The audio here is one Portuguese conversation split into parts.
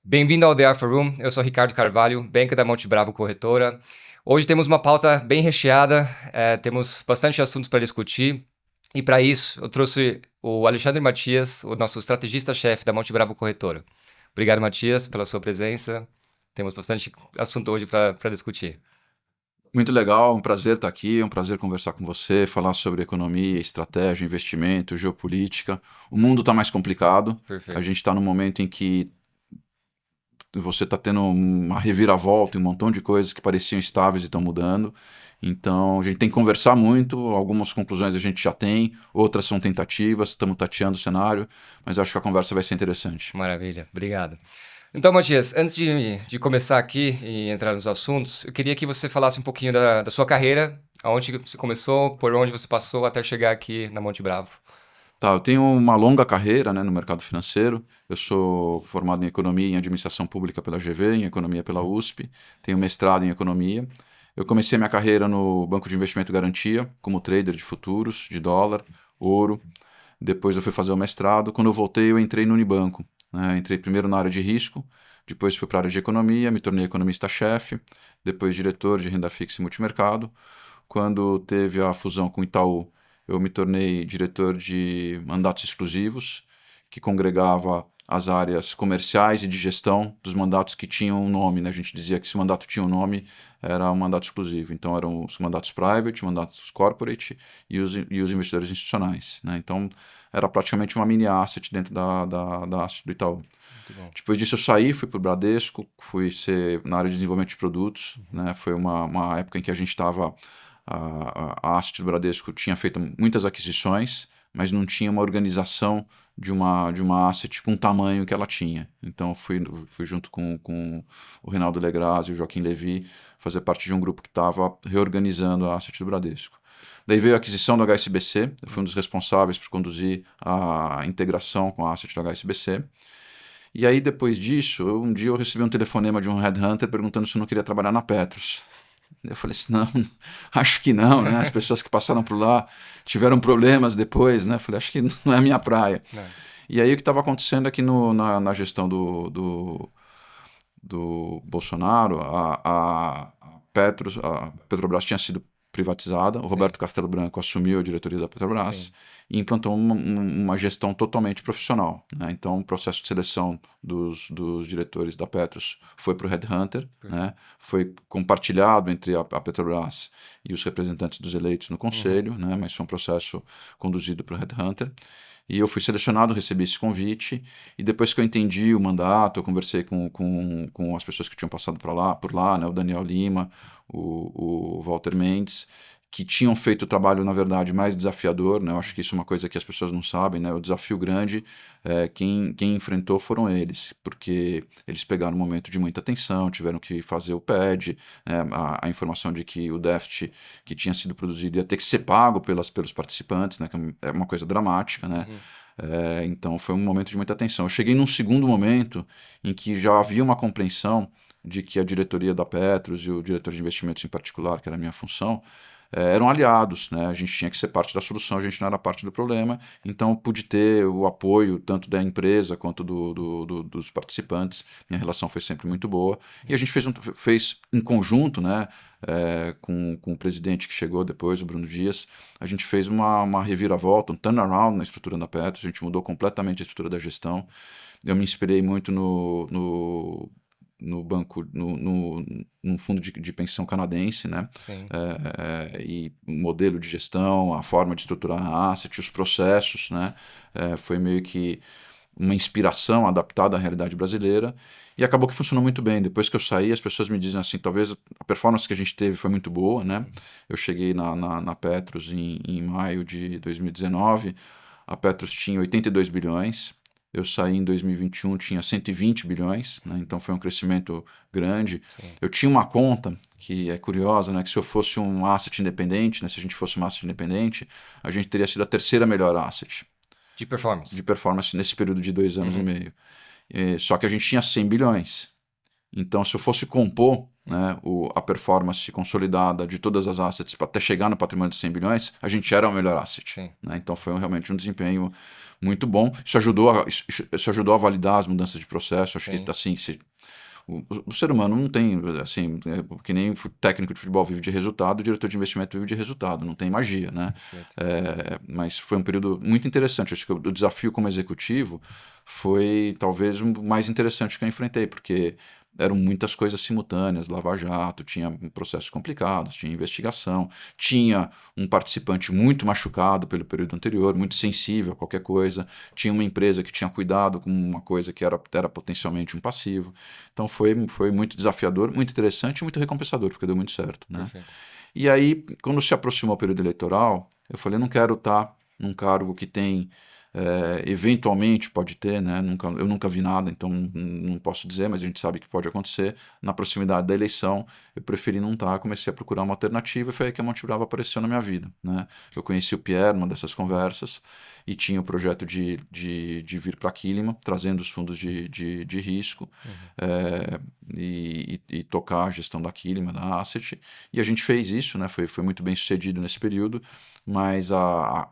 Bem-vindo ao The Alpha Room, eu sou Ricardo Carvalho, banker da Monte Bravo Corretora. Hoje temos uma pauta bem recheada, temos bastante assuntos para discutir e para isso eu trouxe o Alexandre Matias, o nosso estrategista-chefe da Monte Bravo Corretora. Obrigado, Matias, pela sua presença. Temos bastante assunto hoje para discutir. Muito legal, um prazer estar aqui, é um prazer conversar com você, falar sobre economia, estratégia, investimento, geopolítica. O mundo está mais complicado, a Perfeito. gente está num momento em que você está tendo uma reviravolta, um montão de coisas que pareciam estáveis e estão mudando. Então, a gente tem que conversar muito, algumas conclusões a gente já tem, outras são tentativas, estamos tateando o cenário, mas acho que a conversa vai ser interessante. Maravilha, obrigado. Então, Matias, antes de começar aqui e entrar nos assuntos, eu queria que você falasse um pouquinho da sua carreira, aonde você começou, por onde você passou até chegar aqui na Monte Bravo. Tá, eu tenho uma longa carreira, né, no mercado financeiro. Eu sou formado em economia e em administração pública pela GV, em economia pela USP. Tenho mestrado em economia. Eu comecei minha carreira no Banco de Investimento Garantia, como trader de futuros, de dólar, ouro. Depois eu fui fazer o mestrado. Quando eu voltei, eu entrei no Unibanco, né? Entrei primeiro na área de risco, depois fui para a área de economia, me tornei economista-chefe, depois diretor de renda fixa e multimercado. Quando teve a fusão com o Itaú, eu me tornei diretor de mandatos exclusivos, que congregava as áreas comerciais e de gestão dos mandatos que tinham um nome, né? A gente dizia que se o mandato tinha um nome, era um mandato exclusivo. Então, eram os mandatos private, mandatos corporate e os investidores institucionais, né? Então, era praticamente uma mini asset dentro da asset do Itaú. Muito bom. Depois disso, eu saí, fui para o Bradesco, fui ser na área de desenvolvimento de produtos, né? Foi uma época em que a gente estava... A asset do Bradesco tinha feito muitas aquisições, mas não tinha uma organização de uma asset com o tamanho que ela tinha. Então, fui junto com o Reinaldo Legraz e o Joaquim Levy fazer parte de um grupo que estava reorganizando a asset do Bradesco. Daí veio a aquisição do HSBC, eu fui um dos responsáveis por conduzir a integração com a asset do HSBC. E aí, depois disso, um dia eu recebi um telefonema de um headhunter perguntando se eu não queria trabalhar na Petros. Eu falei assim, não, acho que não, né? As pessoas que passaram por lá tiveram problemas depois, né? Eu falei, acho que não é a minha praia. É. E aí o que estava acontecendo é que na gestão do Bolsonaro, a Petrobras tinha sido privatizada, o Sim. Roberto Castelo Branco assumiu a diretoria da Petrobras. Sim. E implantou uma gestão totalmente profissional, né? Então, o processo de seleção dos diretores da Petros foi para o Headhunter, né? Foi compartilhado entre a Petrobras e os representantes dos eleitos no conselho, né? Mas foi um processo conduzido para o Headhunter. E eu fui selecionado, recebi esse convite, e depois que eu entendi o mandato, eu conversei com as pessoas que tinham passado por lá, né? O Daniel Lima, o Walter Mendes, que tinham feito o trabalho, na verdade, mais desafiador, né? Eu acho que isso é uma coisa que as pessoas não sabem, né? O desafio grande, quem enfrentou foram eles, porque eles pegaram um momento de muita tensão, tiveram que fazer o PED, né? A informação de que o déficit que tinha sido produzido ia ter que ser pago pelos participantes, né? Que é uma coisa dramática, né? Então foi um momento de muita tensão. Eu cheguei num segundo momento em que já havia uma compreensão de que a diretoria da Petros e o diretor de investimentos em particular, que era a minha função, eram aliados, né? A gente tinha que ser parte da solução, a gente não era parte do problema, então pude ter o apoio tanto da empresa quanto dos participantes. Minha relação foi sempre muito boa e a gente fez em conjunto, né? Com o presidente que chegou depois, o Bruno Dias, a gente fez uma reviravolta, um turnaround na estrutura da Petros, a gente mudou completamente a estrutura da gestão. Eu me inspirei muito no banco, num fundo de pensão canadense, né? Sim. E o modelo de gestão, a forma de estruturar a asset, os processos, né? Foi meio que uma inspiração adaptada à realidade brasileira e acabou que funcionou muito bem. Depois que eu saí, as pessoas me dizem assim, talvez a performance que a gente teve foi muito boa, né? Eu cheguei na Petros em maio de 2019, a Petros tinha 82 bilhões, eu saí em 2021, tinha 120 bilhões, né? Então foi um crescimento grande. Sim. Eu tinha uma conta que é curiosa, né? Que se eu fosse um asset independente, né? Se a gente fosse um asset independente, a gente teria sido a terceira melhor asset De performance. de performance nesse período de 2 anos e meio. Só que a gente tinha 100 bilhões. Então, se eu fosse compor né, a performance consolidada de todas as assets até chegar no patrimônio de 100 bilhões, a gente era o melhor asset. Né? Então foi realmente um desempenho muito bom. Isso ajudou a validar as mudanças de processo. Acho que assim, o ser humano não tem, assim, que nem técnico de futebol vive de resultado, o diretor de investimento vive de resultado, não tem magia, né? Mas foi um período muito interessante. Acho que o desafio como executivo foi talvez o mais interessante que eu enfrentei, porque eram muitas coisas simultâneas, lava-jato, tinha processos complicados, tinha investigação, tinha um participante muito machucado pelo período anterior, muito sensível a qualquer coisa, tinha uma empresa que tinha cuidado com uma coisa que era potencialmente um passivo. Então foi muito desafiador, muito interessante e muito recompensador, porque deu muito certo. Né? E aí, quando se aproximou o período eleitoral, eu falei, não quero estar num cargo que tem... eventualmente pode ter, né? Eu nunca vi nada, então não posso dizer, mas a gente sabe que pode acontecer. Na proximidade da eleição, eu preferi não estar, comecei a procurar uma alternativa e foi aí que a Monte Bravo apareceu na minha vida. Né? Eu conheci o Pierre numa dessas conversas e tinha o projeto de vir para a Quilima, trazendo os fundos de risco e tocar a gestão da Quilima, da Asset. E a gente fez isso, né? Foi muito bem sucedido nesse período, mas a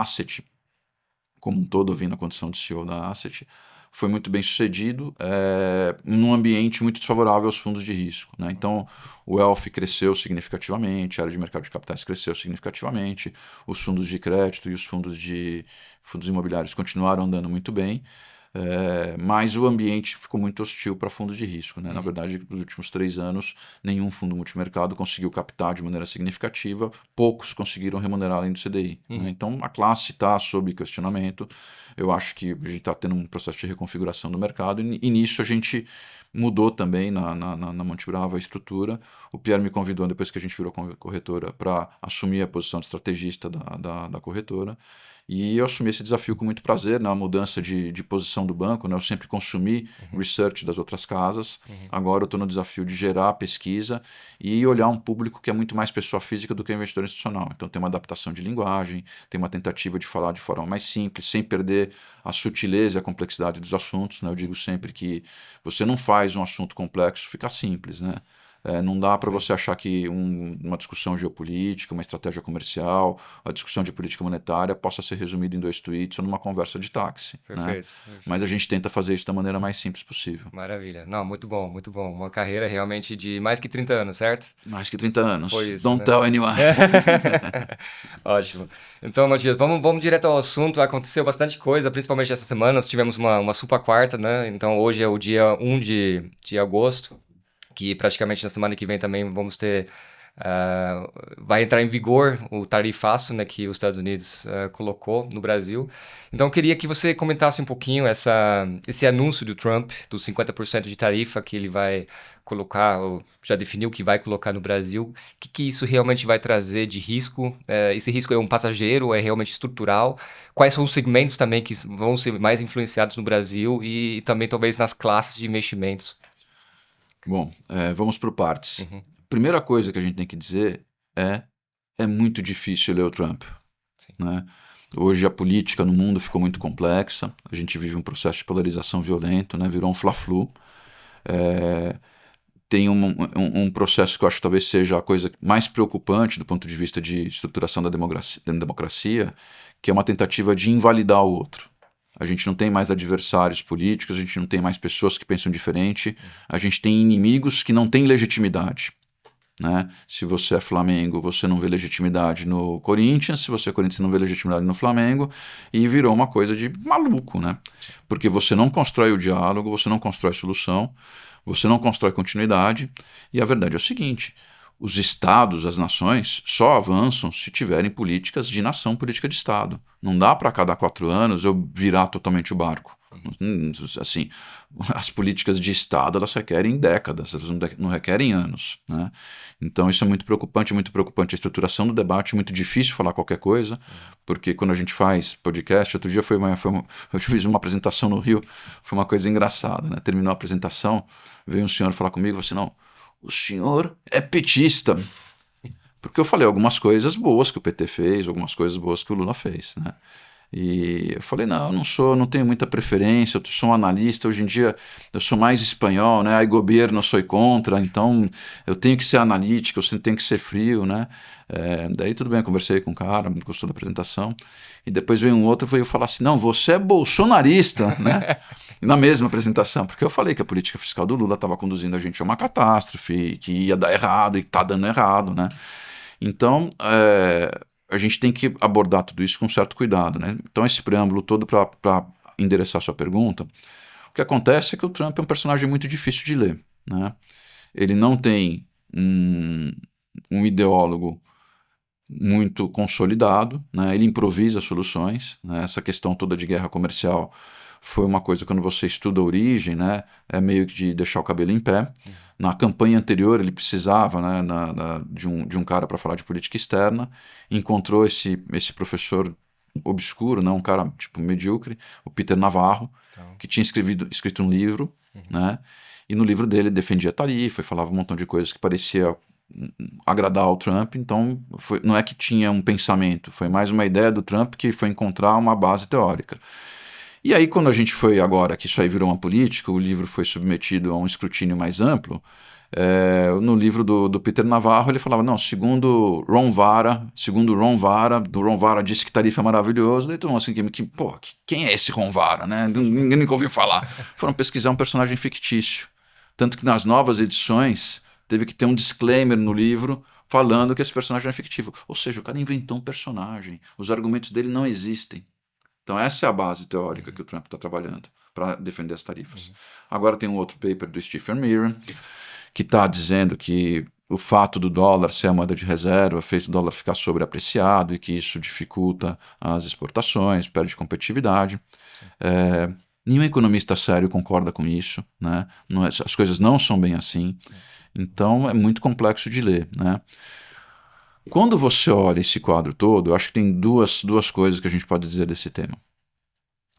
Asset como um todo, eu vim na condição de CEO da Asset, foi muito bem sucedido num ambiente muito desfavorável aos fundos de risco. Né? Então, o Wealth cresceu significativamente, a área de mercado de capitais cresceu significativamente, os fundos de crédito e os fundos imobiliários continuaram andando muito bem, mas o ambiente ficou muito hostil para fundos de risco. Né? Na verdade, nos últimos 3 anos, nenhum fundo multimercado conseguiu captar de maneira significativa, poucos conseguiram remunerar além do CDI. Né? Então, a classe está sob questionamento. Eu acho que a gente está tendo um processo de reconfiguração do mercado e nisso a gente mudou também na Monte Bravo a estrutura. O Pierre me convidou, depois que a gente virou corretora, para assumir a posição de estrategista da corretora. E eu assumi esse desafio com muito prazer, na mudança de posição do banco. Né? Eu sempre consumi research das outras casas. Agora eu estou no desafio de gerar pesquisa e olhar um público que é muito mais pessoa física do que investidor institucional. Então tem uma adaptação de linguagem, tem uma tentativa de falar de forma mais simples, sem perder a sutileza e a complexidade dos assuntos. Né? Eu digo sempre que você não faz um assunto complexo ficar simples, né? Não dá para você achar que uma discussão geopolítica, uma estratégia comercial, a discussão de política monetária possa ser resumida em 2 tweets ou numa conversa de táxi. Perfeito. Mas a gente tenta fazer isso da maneira mais simples possível. Maravilha. Não, muito bom, muito bom. Uma carreira realmente de mais que 30 anos, certo? Mais que 30 anos. Foi isso, Don't tell anyone. Ótimo. Então, Matias, vamos direto ao assunto. Aconteceu bastante coisa, principalmente essa semana. Nós tivemos uma super quarta, né? Então, hoje é o dia 1 de agosto. Que praticamente na semana que vem também vamos ter... vai entrar em vigor o tarifaço, né, que os Estados Unidos colocou no Brasil. Então eu queria que você comentasse um pouquinho esse anúncio do Trump, dos 50% de tarifa que ele vai colocar, ou já definiu que vai colocar no Brasil. O que isso realmente vai trazer de risco? Esse risco é um passageiro, é realmente estrutural? Quais são os segmentos também que vão ser mais influenciados no Brasil e também talvez nas classes de investimentos? Bom, vamos por partes. Primeira coisa que a gente tem que dizer é muito difícil ler o Trump. Né? Hoje a política no mundo ficou muito complexa, a gente vive um processo de polarização violento, né? Virou um fla-flu. Tem um processo que eu acho que talvez seja a coisa mais preocupante do ponto de vista de estruturação da democracia, que é uma tentativa de invalidar o outro. A gente não tem mais adversários políticos, a gente não tem mais pessoas que pensam diferente, a gente tem inimigos que não têm legitimidade. Né? Se você é Flamengo, você não vê legitimidade no Corinthians, se você é Corinthians, você não vê legitimidade no Flamengo, e virou uma coisa de maluco, né? Porque você não constrói o diálogo, você não constrói solução, você não constrói continuidade, e a verdade é o seguinte: os estados, as nações, só avançam se tiverem políticas de nação, política de estado. Não dá para cada 4 anos eu virar totalmente o barco. Assim, as políticas de estado, elas requerem décadas, elas não requerem anos. Né? Então isso é muito preocupante a estruturação do debate, muito difícil falar qualquer coisa, porque quando a gente faz podcast, outro dia eu fiz uma apresentação no Rio, foi uma coisa engraçada, né? Terminou a apresentação, veio um senhor falar comigo, assim, não, o senhor é petista. Porque eu falei algumas coisas boas que o PT fez, algumas coisas boas que o Lula fez. Né? E eu falei, não, eu não sou, não tenho muita preferência, eu sou um analista, hoje em dia eu sou mais espanhol, né? Aí governo eu sou contra, então eu tenho que ser analítico, eu tenho que ser frio, né? Daí tudo bem, eu conversei com o cara, gostou da apresentação, e depois veio um outro e veio falar assim, não, você é bolsonarista, né? Na mesma apresentação, porque eu falei que a política fiscal do Lula estava conduzindo a gente a uma catástrofe, que ia dar errado e está dando errado, né? Então, a gente tem que abordar tudo isso com certo cuidado, né? Então, esse preâmbulo todo para endereçar a sua pergunta, o que acontece é que o Trump é um personagem muito difícil de ler, né? Ele não tem um ideólogo muito consolidado, né? Ele improvisa soluções, né? Essa questão toda de guerra comercial foi uma coisa, quando você estuda a origem, né? É meio que de deixar o cabelo em pé. Na campanha anterior ele precisava, né, de um cara para falar de política externa, encontrou esse professor obscuro, né, um cara tipo medíocre, o Peter Navarro, Então, que tinha escrito um livro, né? E no livro dele defendia tarifa e falava um montão de coisas que parecia agradar ao Trump, então não é que tinha um pensamento, foi mais uma ideia do Trump que foi encontrar uma base teórica. E aí, quando a gente foi agora, que isso aí virou uma política, o livro foi submetido a um escrutínio mais amplo, no livro do Peter Navarro, ele falava, não, segundo Ron Vara, do Ron Vara disse que tarifa é maravilhoso, daí todo mundo assim, quem é esse Ron Vara, né? Ninguém nunca ouviu falar. Foram pesquisar um personagem fictício. Tanto que nas novas edições, teve que ter um disclaimer no livro falando que esse personagem é fictivo. Ou seja, o cara inventou um personagem, os argumentos dele não existem. Então essa é a base teórica que o Trump está trabalhando para defender as tarifas. Agora tem um outro paper do Stephen Miran, que está dizendo que o fato do dólar ser a moeda de reserva fez o dólar ficar sobreapreciado e que isso dificulta as exportações, perde competitividade. Nenhum economista sério concorda com isso, né? As coisas não são bem assim. Então é muito complexo de ler, né? Quando você olha esse quadro todo, eu acho que tem duas coisas que a gente pode dizer desse tema.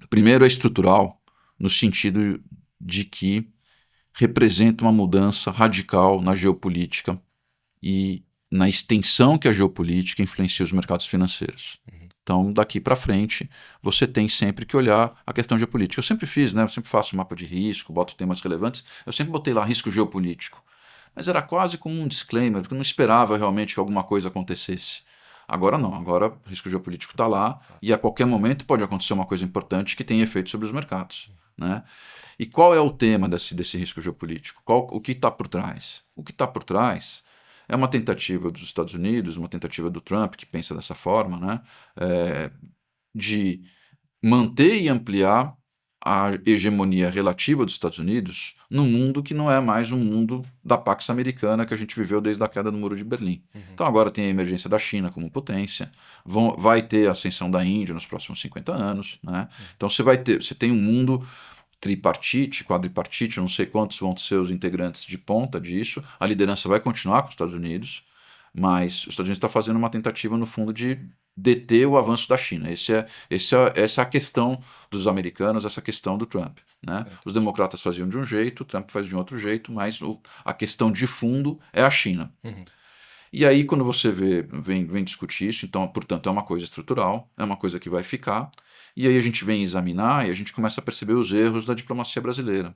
Primeiro é estrutural, no sentido de que representa uma mudança radical na geopolítica e na extensão que a geopolítica influencia os mercados financeiros. Então, daqui para frente, você tem sempre que olhar a questão geopolítica. Eu sempre fiz, né? Eu sempre faço um mapa de risco, boto temas relevantes. Eu sempre botei lá risco geopolítico. Mas era quase como um disclaimer, porque eu não esperava realmente que alguma coisa acontecesse. Agora não, agora o risco geopolítico está lá e a qualquer momento pode acontecer uma coisa importante que tem efeito sobre os mercados, né? E qual é o tema desse risco geopolítico? O que está por trás? O que está por trás é uma tentativa dos Estados Unidos, uma tentativa do Trump, que pensa dessa forma, né? De manter e ampliar a hegemonia relativa dos Estados Unidos num mundo que não é mais um mundo da Pax Americana que a gente viveu desde a queda do Muro de Berlim. Então agora tem a emergência da China como potência, vai ter a ascensão da Índia nos próximos 50 anos, né? Então você tem um mundo tripartite, quadripartite, não sei quantos vão ser os integrantes de ponta disso, a liderança vai continuar com os Estados Unidos, mas os Estados Unidos está fazendo uma tentativa, no fundo, de deter o avanço da China. Essa é a questão dos americanos, essa questão do Trump, né? Os democratas faziam de um jeito, o Trump faz de um outro jeito, mas a questão de fundo é a China. E aí, quando você vem discutir isso, então, portanto, é uma coisa estrutural, é uma coisa que vai ficar, e aí a gente vem examinar e a gente começa a perceber os erros da diplomacia brasileira.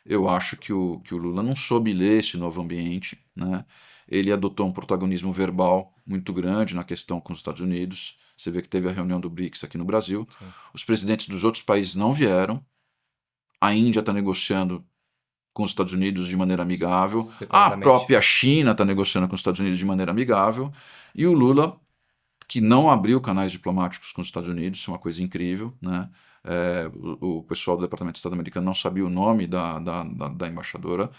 Eu acho que o Lula não soube ler esse novo ambiente, né? Ele adotou um protagonismo verbal muito grande na questão com os Estados Unidos. Você vê que teve a reunião do BRICS aqui no Brasil. Sim. Os presidentes dos outros países não vieram. A Índia está negociando com os Estados Unidos de maneira amigável. A própria China está negociando com os Estados Unidos de maneira amigável. E o Lula, que não abriu canais diplomáticos com os Estados Unidos, isso é uma coisa incrível, né? O pessoal do Departamento de Estado americano não sabia o nome da embaixadora.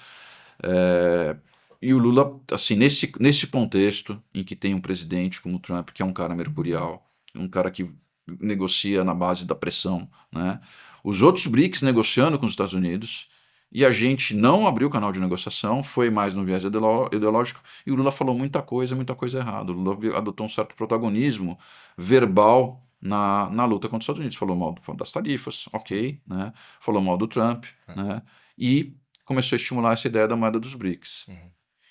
E o Lula, assim, nesse contexto em que tem um presidente como o Trump, que é um cara mercurial, um cara que negocia na base da pressão, né? Os outros BRICS negociando com os Estados Unidos, e a gente não abriu o canal de negociação, foi mais no viés ideológico, e o Lula falou muita coisa errada. O Lula adotou um certo protagonismo verbal na luta contra os Estados Unidos. Falou mal das tarifas, ok, né? Falou mal do Trump, né? E começou a estimular essa ideia da moeda dos BRICS.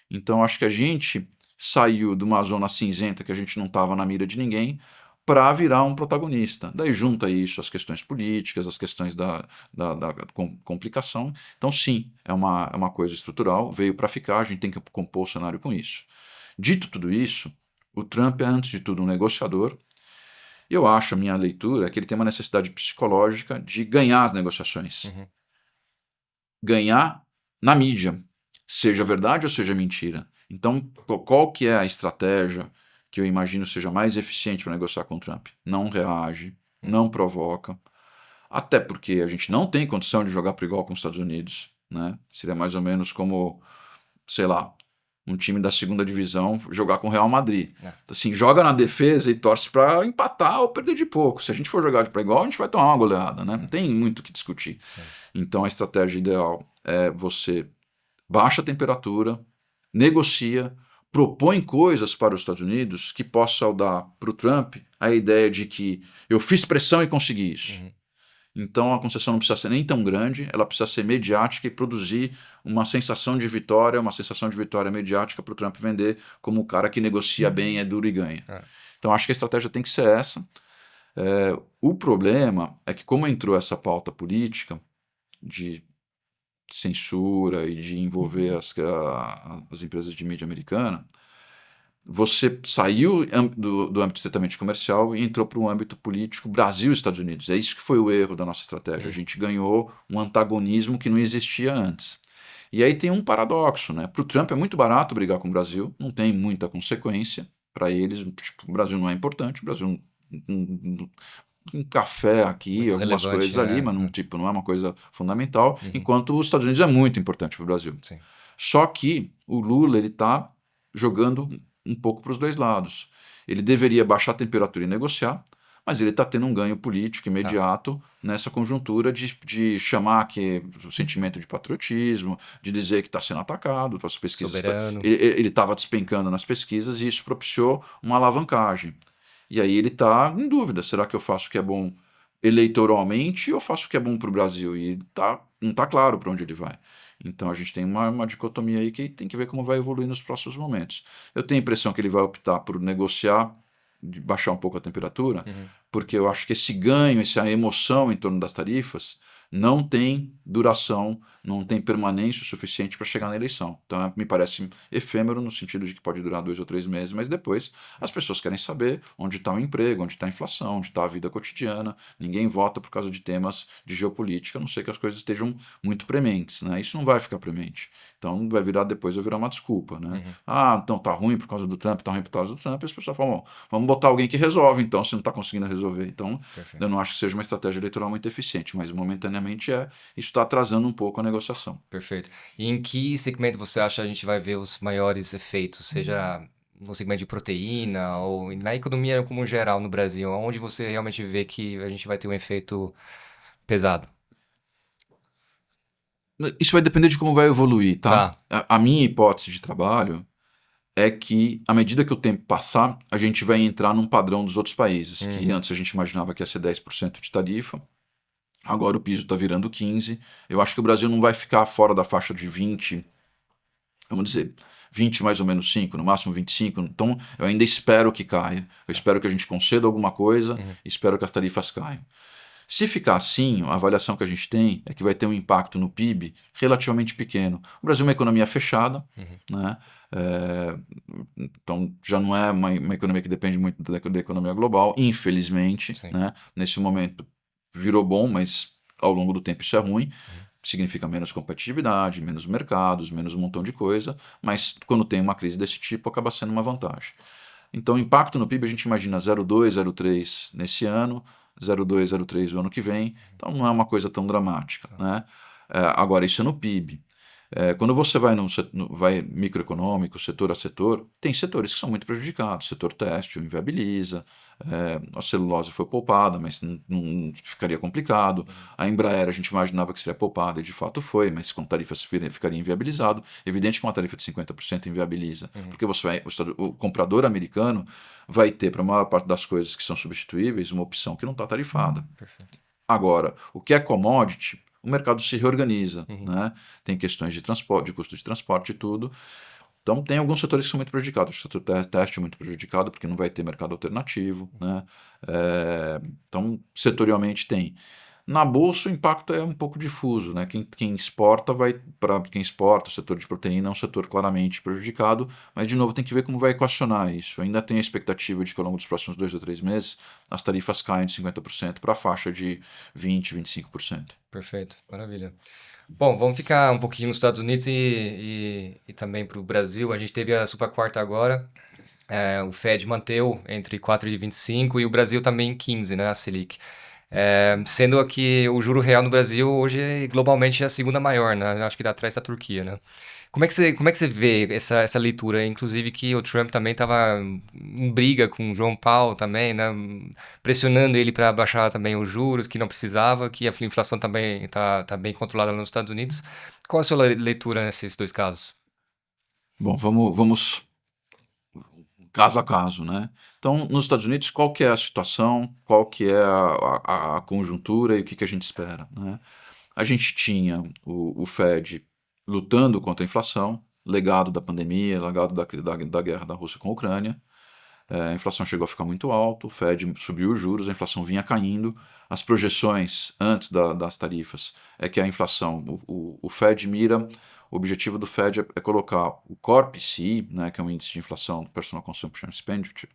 Então, acho que a gente saiu de uma zona cinzenta que a gente não estava na mira de ninguém para virar um protagonista. Daí junta isso as questões políticas, as questões da complicação. Então, sim, é uma coisa estrutural, veio para ficar, a gente tem que compor o cenário com isso. Dito tudo isso, o Trump é, antes de tudo, um negociador. E eu acho, a minha leitura, é que ele tem uma necessidade psicológica de ganhar as negociações. Ganhar na mídia, seja verdade ou seja mentira. Então, qual que é a estratégia que eu imagino seja mais eficiente para negociar com o Trump? Não reage, não provoca, até porque a gente não tem condição de jogar para igual com os Estados Unidos, né? Seria mais ou menos como, sei lá, um time da segunda divisão jogar com o Real Madrid. Assim, joga na defesa e torce para empatar ou perder de pouco. Se a gente for jogar para igual, a gente vai tomar uma goleada, né? Não tem muito o que discutir. Então, a estratégia ideal é você baixa a temperatura, negocia, propõe coisas para os Estados Unidos que possam dar para o Trump a ideia de que eu fiz pressão e consegui isso. Então a concessão não precisa ser nem tão grande, ela precisa ser mediática e produzir uma sensação de vitória mediática para o Trump vender como o cara que negocia bem, é duro e ganha. Então acho que a estratégia tem que ser essa. O problema é que como entrou essa pauta política de censura e de envolver as empresas de mídia americana, você saiu do âmbito estritamente comercial e entrou para um âmbito político Brasil e Estados Unidos. É isso que foi o erro da nossa estratégia. A gente ganhou um antagonismo que não existia antes. E aí tem um paradoxo, né? Para o Trump é muito barato brigar com o Brasil, não tem muita consequência para eles. Tipo, o Brasil não é importante, o Brasil um café aqui, Muito algumas relevante, coisas ali, mas não é uma coisa fundamental, enquanto os Estados Unidos é muito importante para o Brasil. Sim. Só que o Lula ele está jogando um pouco para os dois lados. Ele deveria baixar a temperatura e negociar, mas ele está tendo um ganho político imediato nessa conjuntura de chamar que o sentimento de patriotismo, de dizer que está sendo atacado, as pesquisas ele estava despencando nas pesquisas e isso propiciou uma alavancagem. E aí ele está em dúvida, será que eu faço o que é bom eleitoralmente ou faço o que é bom para o Brasil? E não está claro para onde ele vai. Então a gente tem uma dicotomia aí que tem que ver como vai evoluir nos próximos momentos. Eu tenho a impressão que ele vai optar por negociar, de baixar um pouco a temperatura, porque eu acho que esse ganho, essa emoção em torno das tarifas não tem duração, não tem permanência o suficiente para chegar na eleição. Então me parece efêmero no sentido de que pode durar 2 ou 3 meses, mas depois as pessoas querem saber onde está o emprego, onde está a inflação, onde está a vida cotidiana. Ninguém vota por causa de temas de geopolítica, a não ser que as coisas estejam muito prementes, né? Isso não vai ficar premente. Então depois vai virar uma desculpa, né? Então tá ruim por causa do Trump, tá ruim por causa do Trump, e as pessoas falam, vamos botar alguém que resolve, então, se não está conseguindo resolver. Então, eu não acho que seja uma estratégia eleitoral muito eficiente, mas momentaneamente isso está atrasando um pouco a negociação. Perfeito. E em que segmento você acha que a gente vai ver os maiores efeitos? Seja no segmento de proteína ou na economia como geral no Brasil? Onde você realmente vê que a gente vai ter um efeito pesado? Isso vai depender de como vai evoluir, tá? A minha hipótese de trabalho é que, à medida que o tempo passar, a gente vai entrar num padrão dos outros países, que antes a gente imaginava que ia ser 10% de tarifa, agora o piso está virando 15%. Eu acho que o Brasil não vai ficar fora da faixa de 20%, vamos dizer, 20 mais ou menos 5, no máximo 25. Então, eu ainda espero que caia. Eu espero que a gente conceda alguma coisa, espero que as tarifas caiam. Se ficar assim, a avaliação que a gente tem é que vai ter um impacto no PIB relativamente pequeno. O Brasil é uma economia fechada, né? Então já não é uma economia que depende muito da economia global, infelizmente, né? Nesse momento virou bom, mas ao longo do tempo isso é ruim. Significa menos competitividade, menos mercados, menos um montão de coisa, mas quando tem uma crise desse tipo acaba sendo uma vantagem. Então o impacto no PIB a gente imagina 0,2, 0,3 nesse ano, 0,2, 0,3 o ano que vem, então não é uma coisa tão dramática, né? Agora, isso é no PIB. Quando você vai microeconômico, setor a setor, tem setores que são muito prejudicados. O setor têxtil inviabiliza, a celulose foi poupada, mas não ficaria complicado. A Embraer a gente imaginava que seria poupada e de fato foi, mas com tarifas ficaria inviabilizado. Evidente que uma tarifa de 50% inviabiliza, porque o comprador americano vai ter, para a maior parte das coisas que são substituíveis, uma opção que não está tarifada. Perfeito. Agora, o que é commodity, o mercado se reorganiza, né? Tem questões de transporte, de custo de transporte e tudo. Então, tem alguns setores que são muito prejudicados. O setor teste é muito prejudicado porque não vai ter mercado alternativo, né? Então, setorialmente tem. Na bolsa, o impacto é um pouco difuso, né? Quem exporta para quem exporta, o setor de proteína é um setor claramente prejudicado, mas de novo tem que ver como vai equacionar isso. Ainda tem a expectativa de que ao longo dos próximos 2 ou 3 meses as tarifas caem de 50% para a faixa de 20, 25%. Perfeito, maravilha. Bom, vamos ficar um pouquinho nos Estados Unidos e também para o Brasil. A gente teve a super quarta agora. O Fed manteve entre 4,25 e o Brasil também em 15, né, a Selic. Sendo que o juro real no Brasil hoje globalmente é a segunda maior, né? Acho que dá atrás da Turquia, né? Como é que você vê essa leitura? Inclusive que o Trump também estava em briga com o João Paulo também, né? Pressionando ele para baixar também os juros, que não precisava, que a inflação também tá bem controlada nos Estados Unidos. Qual a sua leitura nesses dois casos? Bom, vamos caso a caso, né? Então, nos Estados Unidos, qual que é a situação, qual que é a conjuntura e o que a gente espera, né? A gente tinha o Fed lutando contra a inflação, legado da pandemia, legado da guerra da Rússia com a Ucrânia. A inflação chegou a ficar muito alta, o Fed subiu os juros, a inflação vinha caindo. As projeções antes das tarifas é que a inflação, o Fed mira, o objetivo do Fed é colocar o Core PCE, né, que é um índice de inflação do Personal Consumption Expenditure,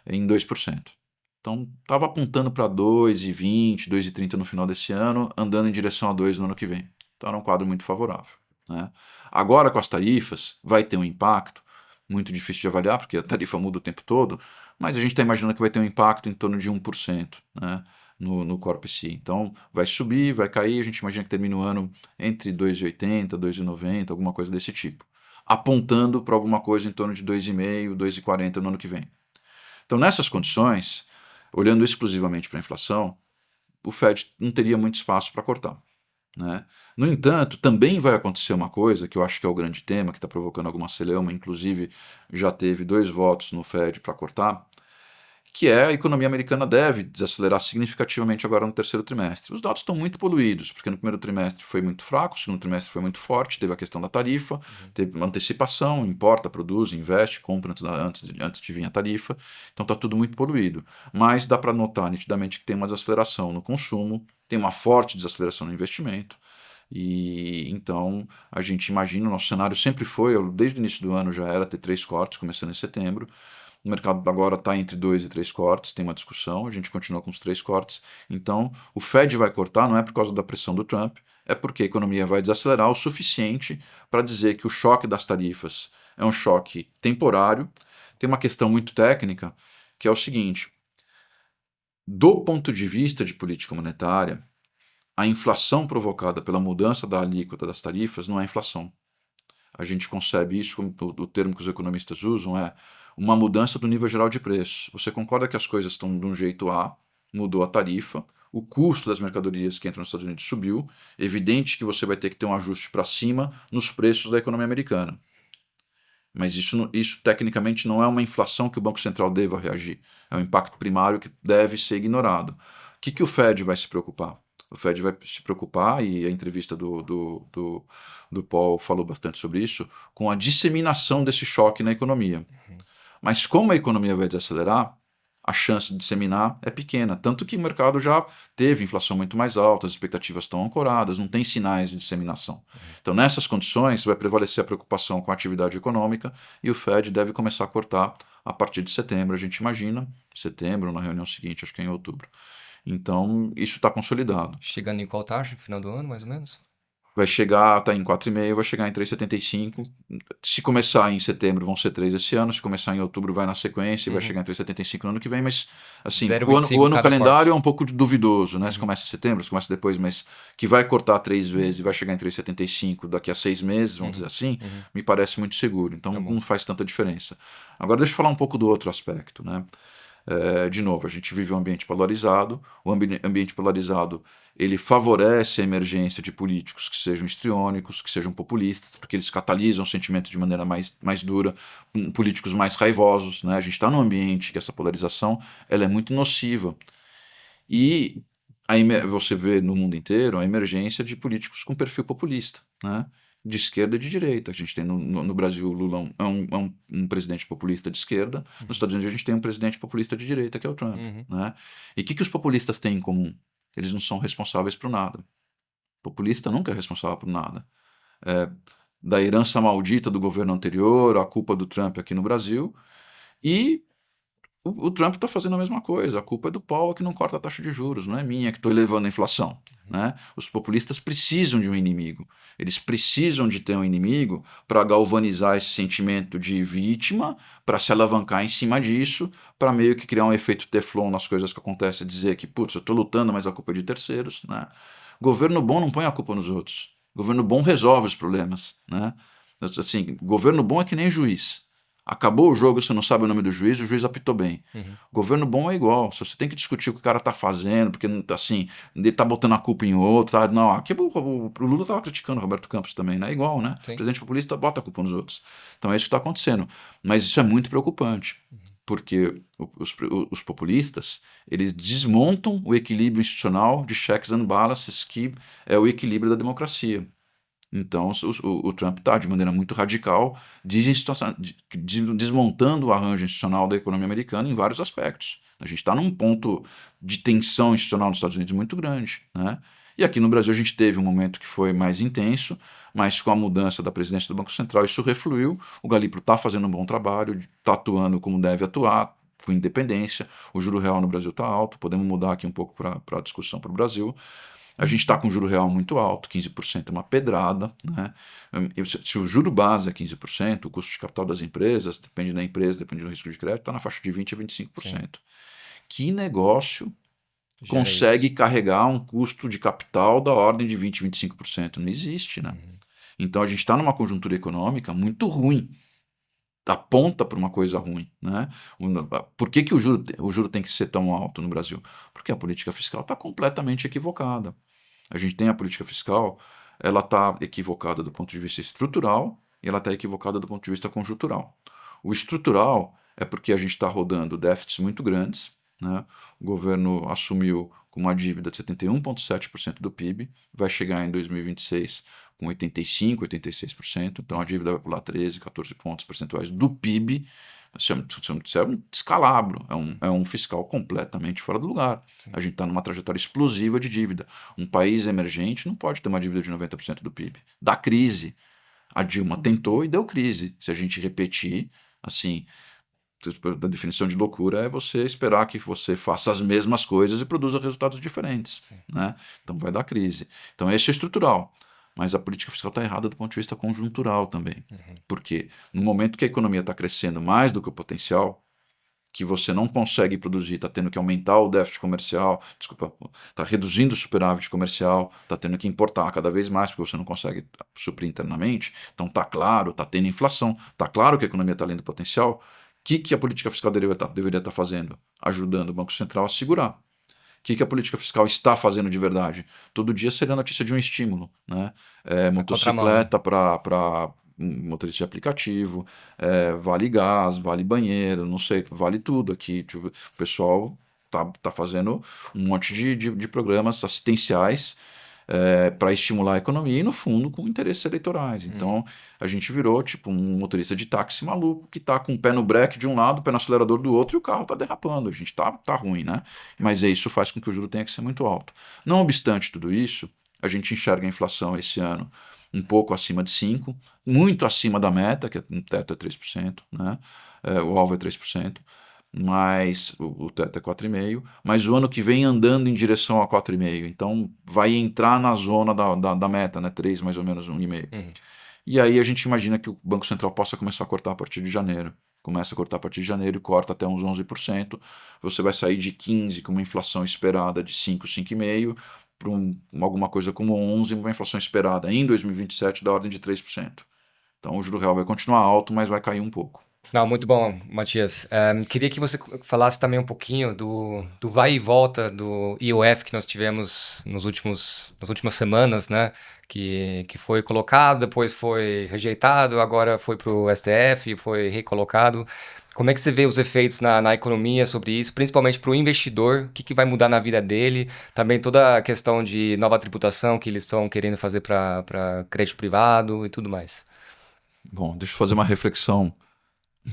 em 2%. Então, estava apontando para 2,20, 2,30 no final desse ano, andando em direção a 2 no ano que vem. Então, era um quadro muito favorável, né? Agora, com as tarifas, vai ter um impacto, muito difícil de avaliar, porque a tarifa muda o tempo todo, mas a gente está imaginando que vai ter um impacto em torno de 1%, né, no Core PCE. Então, vai subir, vai cair, a gente imagina que termina o ano entre 2,80, 2,90, alguma coisa desse tipo, apontando para alguma coisa em torno de 2,5, 2,40 no ano que vem. Então, nessas condições, olhando exclusivamente para a inflação, o Fed não teria muito espaço para cortar, né? No entanto, também vai acontecer uma coisa que eu acho que é o grande tema, que está provocando alguma celeuma, inclusive já teve 2 votos no Fed para cortar, que é a economia americana deve desacelerar significativamente agora no terceiro trimestre. Os dados estão muito poluídos, porque no primeiro trimestre foi muito fraco, no segundo trimestre foi muito forte, teve a questão da tarifa, teve uma antecipação, importa, produz, investe, compra antes de vir a tarifa, então está tudo muito poluído. Mas dá para notar nitidamente que tem uma desaceleração no consumo, tem uma forte desaceleração no investimento, e então a gente imagina, o nosso cenário sempre foi, desde o início do ano já era ter 3 cortes, começando em setembro. O mercado agora está entre 2 e 3 cortes, tem uma discussão, a gente continua com os 3 cortes. Então, o Fed vai cortar, não é por causa da pressão do Trump, é porque a economia vai desacelerar o suficiente para dizer que o choque das tarifas é um choque temporário. Tem uma questão muito técnica, que é o seguinte: do ponto de vista de política monetária, a inflação provocada pela mudança da alíquota das tarifas não é inflação. A gente concebe isso, como o termo que os economistas usam é uma mudança do nível geral de preços. Você concorda que as coisas estão de um jeito A, mudou a tarifa, o custo das mercadorias que entram nos Estados Unidos subiu, evidente que você vai ter que ter um ajuste para cima nos preços da economia americana. Mas isso tecnicamente não é uma inflação que o Banco Central deva reagir. É um impacto primário que deve ser ignorado. O que o Fed vai se preocupar? O Fed vai se preocupar, e a entrevista do Paul falou bastante sobre isso, com a disseminação desse choque na economia. Mas como a economia vai desacelerar, a chance de disseminar é pequena. Tanto que o mercado já teve inflação muito mais alta, as expectativas estão ancoradas, não tem sinais de disseminação. Então, nessas condições, vai prevalecer a preocupação com a atividade econômica e o Fed deve começar a cortar a partir de setembro, a gente imagina, setembro, na reunião seguinte, acho que é em outubro. Então, isso está consolidado. Chegando em qual taxa no final do ano, mais ou menos? Vai chegar, está em 4,5, vai chegar em 3,75. Se começar em setembro, vão ser 3 esse ano. Se começar em outubro, vai na sequência e vai chegar em 3,75 no ano que vem. Mas, assim, o ano calendário é um pouco duvidoso, né? Se começa em setembro, se começa depois, mas que vai cortar 3 vezes e vai chegar em 3,75 daqui a 6 meses, vamos dizer assim, me parece muito seguro. Então, não faz tanta diferença. Agora, deixa eu falar um pouco do outro aspecto, né? De novo, a gente vive um ambiente polarizado. O ambiente polarizado ele favorece a emergência de políticos que sejam histriônicos, que sejam populistas, porque eles catalisam o sentimento de maneira mais dura, políticos mais raivosos, né? A gente está num ambiente que essa polarização ela é muito nociva. E você vê no mundo inteiro a emergência de políticos com perfil populista, né? de esquerda e de direita. A gente tem no Brasil o Lula um presidente populista de esquerda, nos Estados Unidos a gente tem um presidente populista de direita, que é o Trump. Né? E o que os populistas têm em comum? Eles não são responsáveis por nada. O populista nunca é responsável por nada. Da herança maldita do governo anterior, a culpa do Trump aqui no Brasil, e o Trump está fazendo a mesma coisa. A culpa é do Powell que não corta a taxa de juros, não é minha que estou elevando a inflação. Né? Os populistas precisam de um inimigo. Eles precisam de ter um inimigo para galvanizar esse sentimento de vítima, para se alavancar em cima disso, para meio que criar um efeito Teflon nas coisas que acontecem, dizer que, putz, eu estou lutando, mas a culpa é de terceiros. Né? Governo bom não põe a culpa nos outros. Governo bom resolve os problemas. Né? Assim, governo bom é que nem juiz. Acabou o jogo, você não sabe o nome do juiz, o juiz apitou bem. Governo bom é igual. Se você tem que discutir o que o cara tá fazendo, porque assim, ele tá botando a culpa em outro, tá? Não, aqui o Lula tava criticando o Roberto Campos também, né? É igual, né? Sim. O presidente populista bota a culpa nos outros. Então é isso que está acontecendo. Mas isso é muito preocupante, porque os populistas, eles desmontam o equilíbrio institucional de checks and balances, que é o equilíbrio da democracia. Então, o Trump está, de maneira muito radical, desmontando o arranjo institucional da economia americana em vários aspectos. A gente está num ponto de tensão institucional nos Estados Unidos muito grande. Né? E aqui no Brasil a gente teve um momento que foi mais intenso, mas com a mudança da presidência do Banco Central isso refluiu. O Galípolo está fazendo um bom trabalho, está atuando como deve atuar, com independência. O juro real no Brasil está alto, podemos mudar aqui um pouco para a discussão para o Brasil. A gente está com juro real muito alto, 15% é uma pedrada. Né? Se o juro base é 15%, o custo de capital das empresas, depende da empresa, depende do risco de crédito, está na faixa de 20% a 25%. Sim. Que negócio consegue carregar um custo de capital da ordem de 20%, 25%? Não existe. Né? Então a gente está numa conjuntura econômica muito ruim. Aponta para uma coisa ruim. Né? Por que o juro tem que ser tão alto no Brasil? Porque a política fiscal está completamente equivocada. A gente tem a política fiscal, ela está equivocada do ponto de vista estrutural e ela está equivocada do ponto de vista conjuntural. O estrutural é porque a gente está rodando déficits muito grandes. Né? O governo assumiu com uma dívida de 71,7% do PIB, vai chegar em 2026 com 85%, 86%, então a dívida vai pular 13, 14 pontos percentuais do PIB. Isso é um descalabro, é um fiscal completamente fora do lugar. Sim. A gente está numa trajetória explosiva de dívida. Um país emergente não pode ter uma dívida de 90% do PIB. Dá crise. A Dilma tentou e deu crise. Se a gente repetir, assim, a definição de loucura é você esperar que você faça as mesmas coisas e produza resultados diferentes. Né? Então vai dar crise. Então esse é estrutural. Mas a política fiscal está errada do ponto de vista conjuntural também. Porque no momento que a economia está crescendo mais do que o potencial, que você não consegue produzir, está tendo que aumentar o déficit comercial, está reduzindo o superávit comercial, está tendo que importar cada vez mais porque você não consegue suprir internamente, então está claro, está tendo inflação, está claro que a economia está além do potencial. O que a política fiscal deveria estar fazendo? Ajudando o Banco Central a segurar. O que a política fiscal está fazendo de verdade? Todo dia seria a notícia de um estímulo. Né? Motocicleta para motorista de aplicativo, vale gás, vale banheiro, não sei, vale tudo aqui. Tipo, o pessoal tá fazendo um monte de programas assistenciais para estimular a economia e, no fundo, com interesses eleitorais. Então, a gente virou tipo um motorista de táxi maluco que está com o pé no breque de um lado, o pé no acelerador do outro e o carro está derrapando. A gente tá ruim, né? Mas isso faz com que o juro tenha que ser muito alto. Não obstante tudo isso, a gente enxerga a inflação esse ano um pouco acima de 5%, muito acima da meta, que o teto é 3%, né? O alvo é 3%. Mas o teto é 4,5%, mas o ano que vem andando em direção a 4,5%. Então vai entrar na zona da meta, né? 3, mais ou menos 1,5%. E aí a gente imagina que o Banco Central possa começar a cortar a partir de janeiro. Começa a cortar a partir de janeiro e corta até uns 11%. Você vai sair de 15% com uma inflação esperada de 5, 5,5%, para alguma coisa como 11%, uma inflação esperada em 2027 da ordem de 3%. Então o juro real vai continuar alto, mas vai cair um pouco. Não, muito bom, Matias. Queria que você falasse também um pouquinho do vai e volta do IOF que nós tivemos nas últimas semanas, né? Que foi colocado, depois foi rejeitado, agora foi para o STF e foi recolocado. Como é que você vê os efeitos na economia sobre isso, principalmente para o investidor? O que vai mudar na vida dele? Também toda a questão de nova tributação que eles estão querendo fazer para crédito privado e tudo mais. Bom, deixa eu fazer uma reflexão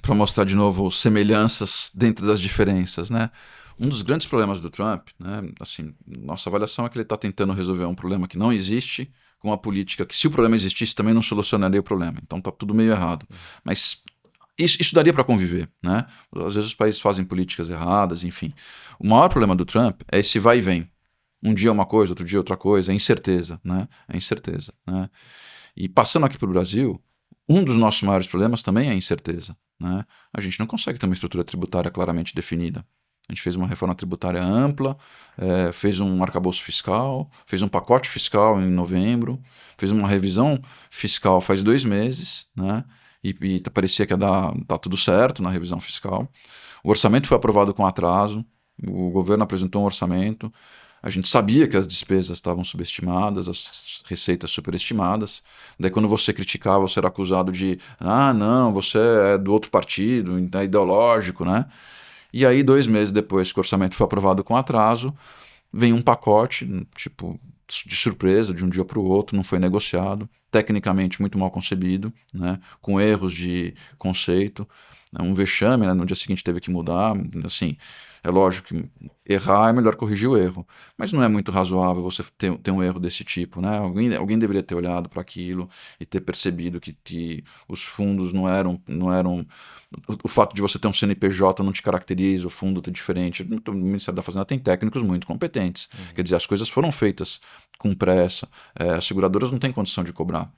para mostrar de novo semelhanças dentro das diferenças, né? Um dos grandes problemas do Trump, né, assim, nossa avaliação é que ele está tentando resolver um problema que não existe com uma política que, se o problema existisse, também não solucionaria o problema. Então está tudo meio errado. Mas isso daria para conviver, né? Às vezes os países fazem políticas erradas, enfim. O maior problema do Trump é esse vai e vem. Um dia uma coisa, outro dia outra coisa, é incerteza, né? É incerteza, né? E passando aqui para o Brasil, um dos nossos maiores problemas também é a incerteza, né? A gente não consegue ter uma estrutura tributária claramente definida. A gente fez uma reforma tributária ampla, fez um arcabouço fiscal, fez um pacote fiscal em novembro, fez uma revisão fiscal faz 2 meses, né? E parecia que ia dar tudo certo na revisão fiscal. O orçamento foi aprovado com atraso, o governo apresentou um orçamento, a gente sabia que as despesas estavam subestimadas, as receitas superestimadas. Daí, quando você criticava, você era acusado de não, você é do outro partido, é ideológico, né? E aí, 2 meses depois que o orçamento foi aprovado com atraso, vem um pacote, tipo, de surpresa, de um dia para o outro, não foi negociado, tecnicamente muito mal concebido, né? Com erros de conceito, um vexame, né? No dia seguinte teve que mudar, assim, é lógico que errar é melhor corrigir o erro, mas não é muito razoável você ter um erro desse tipo, né? Alguém deveria ter olhado para aquilo e ter percebido que os fundos não eram o fato de você ter um CNPJ não te caracteriza, o fundo é diferente. O Ministério da Fazenda tem técnicos muito competentes. Quer dizer, as coisas foram feitas com pressa. As seguradoras não têm condição de cobrar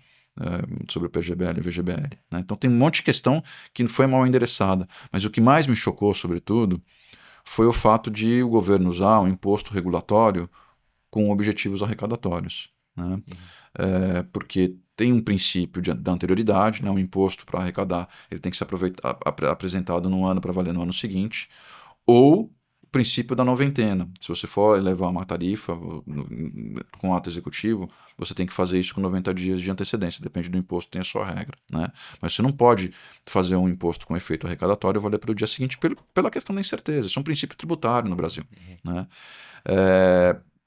sobre o PGBL e VGBL. Né? Então tem um monte de questão que foi mal endereçada. Mas o que mais me chocou, sobretudo, foi o fato de o governo usar um imposto regulatório com objetivos arrecadatórios. Né? Porque tem um princípio da anterioridade, né? Um imposto para arrecadar, ele tem que ser apresentado num ano para valer no ano seguinte, ou o princípio da noventena. Se você for elevar uma tarifa com ato executivo, você tem que fazer isso com 90 dias de antecedência, depende do imposto, tem a sua regra. Né? Mas você não pode fazer um imposto com efeito arrecadatório e valer para o dia seguinte pela questão da incerteza. Isso é um princípio tributário no Brasil. Né?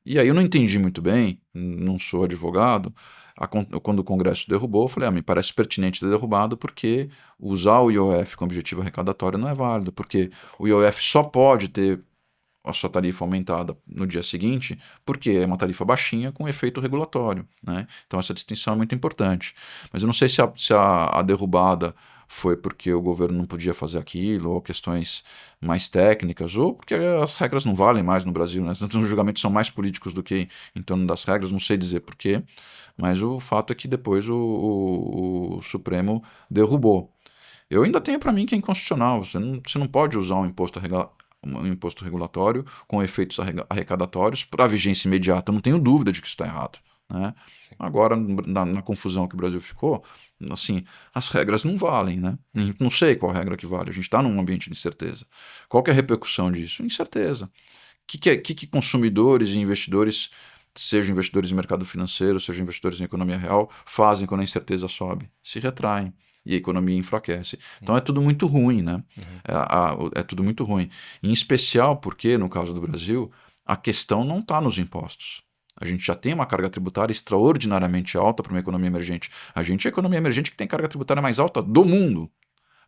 E aí eu não entendi muito bem, não sou advogado, quando o Congresso derrubou, eu falei, me parece pertinente ter derrubado porque usar o IOF com objetivo arrecadatório não é válido, porque o IOF só pode ter a sua tarifa aumentada no dia seguinte porque é uma tarifa baixinha com efeito regulatório. Né? Então essa distinção é muito importante. Mas eu não sei se a derrubada foi porque o governo não podia fazer aquilo, ou questões mais técnicas, ou porque as regras não valem mais no Brasil, né? Os julgamentos são mais políticos do que em torno das regras, não sei dizer porquê, mas o fato é que depois o Supremo derrubou. Eu ainda tenho para mim que é inconstitucional, você não pode usar um imposto regulatório com efeitos arrecadatórios para vigência imediata, eu não tenho dúvida de que isso está errado. Né? Agora, na confusão que o Brasil ficou, assim, as regras não valem, né? Não sei qual regra que vale, a gente está num ambiente de incerteza. Qual que é a repercussão disso? Incerteza. O que consumidores e investidores, sejam investidores em mercado financeiro, sejam investidores em economia real, fazem quando a incerteza sobe? Se retraem e a economia enfraquece. Então é tudo muito ruim, né? É tudo muito ruim. Em especial porque, no caso do Brasil, a questão não está nos impostos. A gente já tem uma carga tributária extraordinariamente alta para uma economia emergente. A gente é a economia emergente que tem carga tributária mais alta do mundo.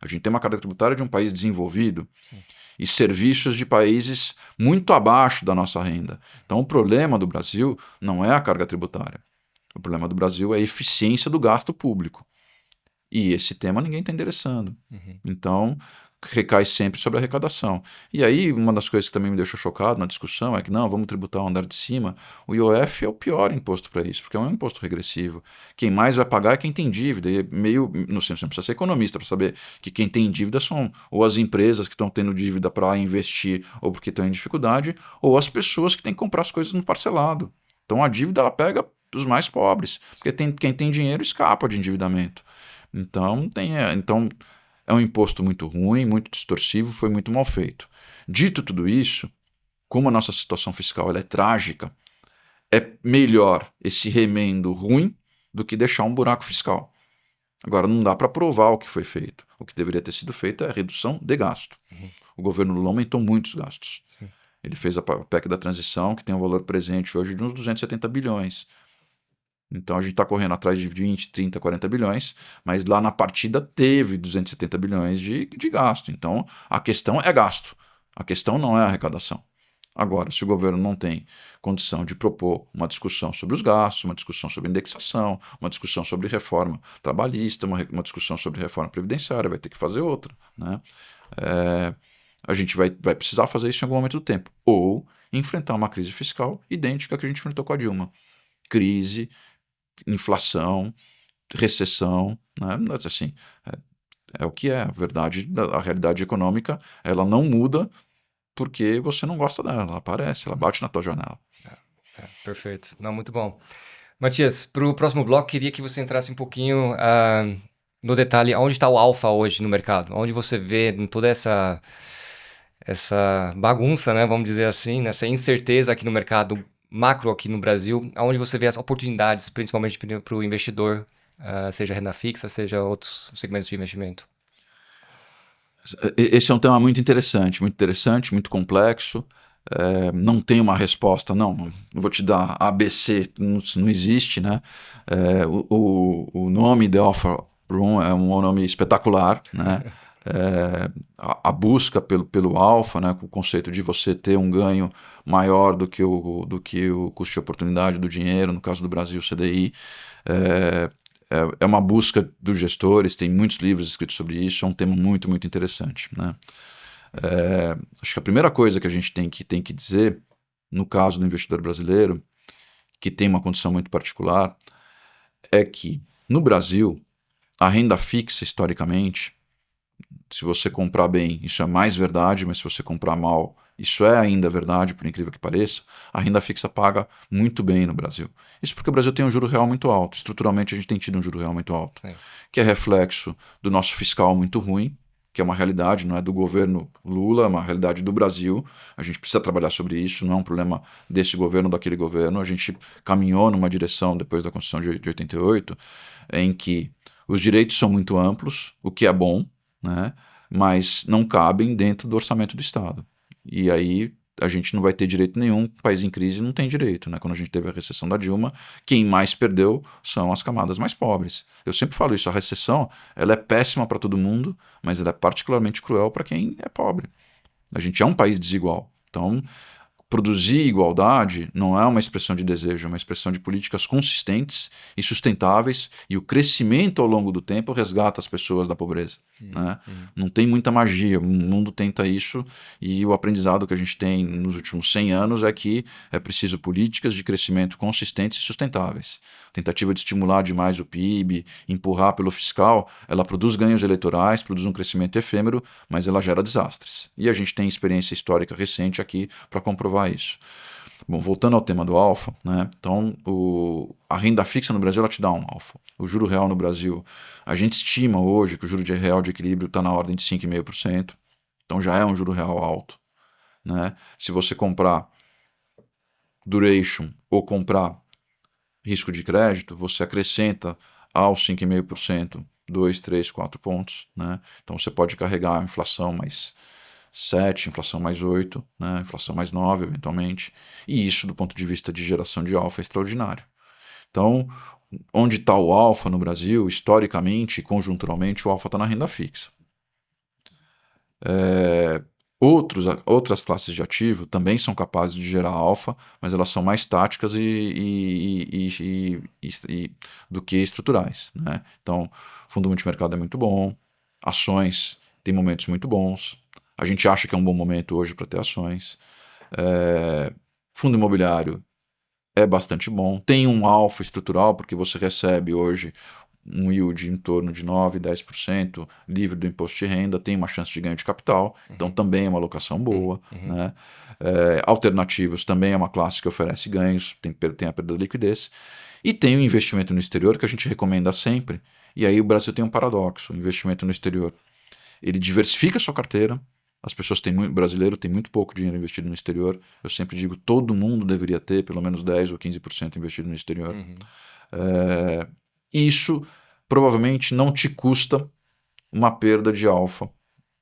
A gente tem uma carga tributária de um país desenvolvido. Sim. E serviços de países muito abaixo da nossa renda. Então o problema do Brasil não é a carga tributária. O problema do Brasil é a eficiência do gasto público. E esse tema ninguém está endereçando. Então, recai sempre sobre a arrecadação. E aí, uma das coisas que também me deixou chocado na discussão é que, não, vamos tributar o andar de cima. O IOF é o pior imposto para isso, porque é um imposto regressivo. Quem mais vai pagar é quem tem dívida. E não sei, você não precisa ser economista para saber que quem tem dívida são ou as empresas que estão tendo dívida para investir ou porque estão em dificuldade, ou as pessoas que têm que comprar as coisas no parcelado. Então, a dívida ela pega os mais pobres, porque quem tem dinheiro escapa de endividamento. Então, é um imposto muito ruim, muito distorsivo, foi muito mal feito. Dito tudo isso, como a nossa situação fiscal ela é trágica, é melhor esse remendo ruim do que deixar um buraco fiscal. Agora, não dá para provar o que foi feito. O que deveria ter sido feito é a redução de gasto. O governo Lula aumentou muitos gastos. Sim. Ele fez a PEC da transição, que tem um valor presente hoje de uns 270 bilhões. Então a gente está correndo atrás de 20, 30, 40 bilhões, mas lá na partida teve 270 bilhões de gasto. Então a questão é gasto, a questão não é arrecadação. Agora, se o governo não tem condição de propor uma discussão sobre os gastos, uma discussão sobre indexação, uma discussão sobre reforma trabalhista, uma discussão sobre reforma previdenciária, vai ter que fazer outra, né? A gente vai precisar fazer isso em algum momento do tempo. Ou enfrentar uma crise fiscal idêntica à que a gente enfrentou com a Dilma. Crise, inflação, recessão, né? Assim, é o que é. A verdade, a realidade econômica, ela não muda porque você não gosta dela. Ela aparece, ela bate na tua janela. Perfeito. Não, muito bom. Matias, para o próximo bloco, queria que você entrasse um pouquinho no detalhe, onde está o Alfa hoje no mercado? Onde você vê em toda essa bagunça, né, vamos dizer assim, nessa incerteza aqui no mercado macro aqui no Brasil, onde você vê as oportunidades, principalmente para o investidor, seja renda fixa, seja outros segmentos de investimento? Esse é um tema muito interessante, muito complexo. Não tem uma resposta, não vou te dar ABC, não existe, né? O nome The Alpha Room é um nome espetacular, né? A busca pelo alfa, né, com o conceito de você ter um ganho maior do que o custo de oportunidade do dinheiro, no caso do Brasil, o CDI, é uma busca dos gestores, tem muitos livros escritos sobre isso, é um tema muito, muito interessante, né? Acho que a primeira coisa que a gente tem que dizer, no caso do investidor brasileiro, que tem uma condição muito particular, é que no Brasil, a renda fixa, historicamente, se você comprar bem, isso é mais verdade, mas se você comprar mal, isso é ainda verdade, por incrível que pareça, a renda fixa paga muito bem no Brasil. Isso porque o Brasil tem um juro real muito alto. Estruturalmente, a gente tem tido um juro real muito alto, Sim. que é reflexo do nosso fiscal muito ruim, que é uma realidade, não é do governo Lula, é uma realidade do Brasil. A gente precisa trabalhar sobre isso, não é um problema desse governo ou daquele governo. A gente caminhou numa direção, depois da Constituição de 88, em que os direitos são muito amplos, o que é bom, né? Mas não cabem dentro do orçamento do Estado. E aí a gente não vai ter direito nenhum, país em crise não tem direito, né? Quando a gente teve a recessão da Dilma, quem mais perdeu são as camadas mais pobres. Eu sempre falo isso, a recessão ela é péssima para todo mundo, mas ela é particularmente cruel para quem é pobre. A gente é um país desigual, então produzir igualdade não é uma expressão de desejo, é uma expressão de políticas consistentes e sustentáveis, e o crescimento ao longo do tempo resgata as pessoas da pobreza. Né? Não tem muita magia, o mundo tenta isso, e o aprendizado que a gente tem nos últimos 100 anos é que é preciso políticas de crescimento consistentes e sustentáveis. Tentativa de estimular demais o PIB, empurrar pelo fiscal, ela produz ganhos eleitorais, produz um crescimento efêmero, mas ela gera desastres. E a gente tem experiência histórica recente aqui para comprovar isso. Bom, voltando ao tema do alfa, né? Então a renda fixa no Brasil ela te dá um alfa. O juro real no Brasil, a gente estima hoje que o juro real de equilíbrio está na ordem de 5,5%, então já é um juro real alto. Né? Se você comprar duration ou comprar risco de crédito, você acrescenta aos 5,5% 2, 3, 4 pontos. Né? Então você pode carregar a inflação mais 7, inflação mais 8, né? Inflação mais 9, eventualmente. E isso, do ponto de vista de geração de alfa, é extraordinário. Então, onde está o alfa no Brasil? Historicamente, conjunturalmente, o alfa está na renda fixa. Outras classes de ativo também são capazes de gerar alfa, mas elas são mais táticas do que estruturais. Né? Então, fundo multimercado é muito bom, ações tem momentos muito bons, a gente acha que é um bom momento hoje para ter ações. Fundo imobiliário é bastante bom, tem um alfa estrutural, porque você recebe hoje um yield em torno de 9%, 10%, livre do imposto de renda, tem uma chance de ganho de capital, então também é uma alocação boa. Né? Alternativos também é uma classe que oferece ganhos, tem a perda da liquidez. E tem o investimento no exterior, que a gente recomenda sempre, e aí o Brasil tem um paradoxo, o investimento no exterior. Ele diversifica a sua carteira, as pessoas o brasileiro tem muito pouco dinheiro investido no exterior, eu sempre digo, todo mundo deveria ter pelo menos 10 ou 15% investido no exterior. Isso provavelmente não te custa uma perda de alfa,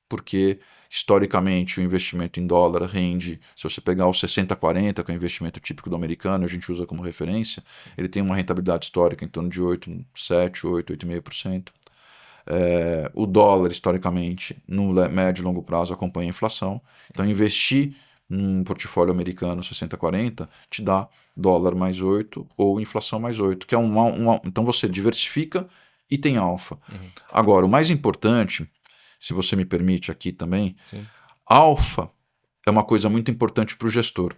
porque historicamente o investimento em dólar rende, se você pegar o 60-40, que é o investimento típico do americano, a gente usa como referência, ele tem uma rentabilidade histórica em torno de 8,7, 8,5%. O dólar, historicamente, no médio e longo prazo, acompanha a inflação. Então, investir num portfólio americano 60-40 te dá dólar mais 8 ou inflação mais 8, que é então você diversifica e tem alfa. Agora, o mais importante, se você me permite aqui também, Sim. alfa é uma coisa muito importante para o gestor.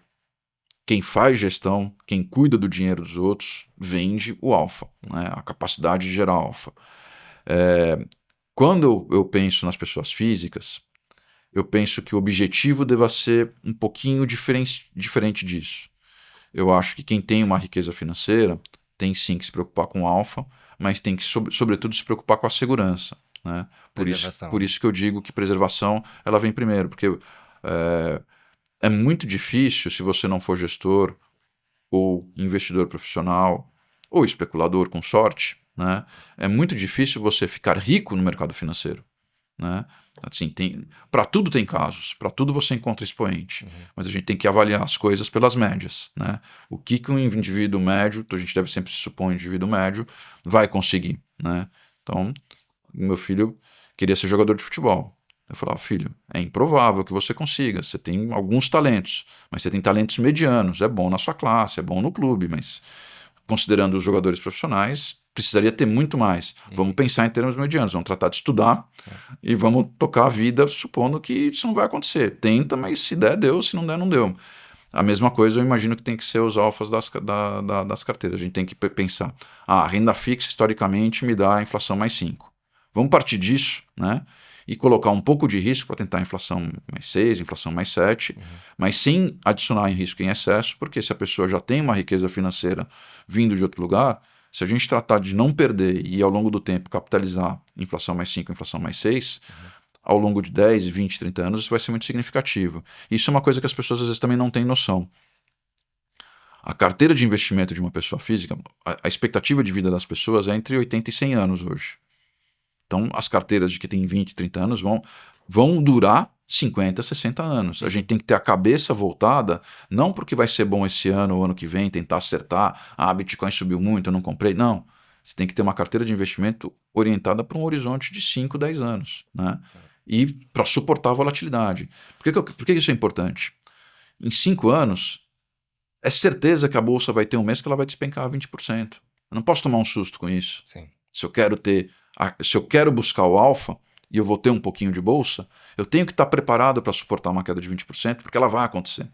Quem faz gestão, quem cuida do dinheiro dos outros, vende o alfa, né? A capacidade de gerar alfa. Quando eu penso nas pessoas físicas, eu penso que o objetivo deva ser um pouquinho diferente disso. Eu acho que quem tem uma riqueza financeira tem sim que se preocupar com o alfa, mas tem que, sobretudo, se preocupar com a segurança, né? Por isso que eu digo que preservação ela vem primeiro, porque é muito difícil, se você não for gestor ou investidor profissional ou especulador com sorte, né? É muito difícil você ficar rico no mercado financeiro, né? Assim, para tudo tem casos, para tudo você encontra expoente, mas a gente tem que avaliar as coisas pelas médias, né? O que um indivíduo médio, a gente deve sempre se supor um indivíduo médio, vai conseguir, né? Então, meu filho queria ser jogador de futebol. Eu falava, filho, é improvável que você consiga, você tem alguns talentos, mas você tem talentos medianos, é bom na sua classe, é bom no clube, mas considerando os jogadores profissionais, precisaria ter muito mais. Vamos pensar em termos medianos, vamos tratar de estudar e vamos tocar a vida supondo que isso não vai acontecer. Tenta, mas se der, deu, se não der, não deu. A mesma coisa eu imagino que tem que ser os alfas das carteiras. A gente tem que pensar, a renda fixa historicamente me dá a inflação mais 5. Vamos partir disso, né? E colocar um pouco de risco para tentar a inflação mais 6, inflação mais 7, mas sem adicionar em risco em excesso, porque se a pessoa já tem uma riqueza financeira vindo de outro lugar, se a gente tratar de não perder e ao longo do tempo capitalizar inflação mais 5, inflação mais 6, ao longo de 10, 20, 30 anos, isso vai ser muito significativo. Isso é uma coisa que as pessoas às vezes também não têm noção. A carteira de investimento de uma pessoa física, a expectativa de vida das pessoas é entre 80 e 100 anos hoje. Então, as carteiras de que tem 20, 30 anos vão durar 50, 60 anos. A gente tem que ter a cabeça voltada, não porque vai ser bom esse ano ou ano que vem, tentar acertar, a Bitcoin subiu muito, eu não comprei. Não. Você tem que ter uma carteira de investimento orientada para um horizonte de 5, 10 anos, né? E para suportar a volatilidade. Por que isso é importante? Em 5 anos, é certeza que a bolsa vai ter um mês que ela vai despencar 20%. Eu não posso tomar um susto com isso. Sim. Se eu quero buscar o alfa e eu vou ter um pouquinho de bolsa, eu tenho que estar preparado para suportar uma queda de 20%, porque ela vai acontecer.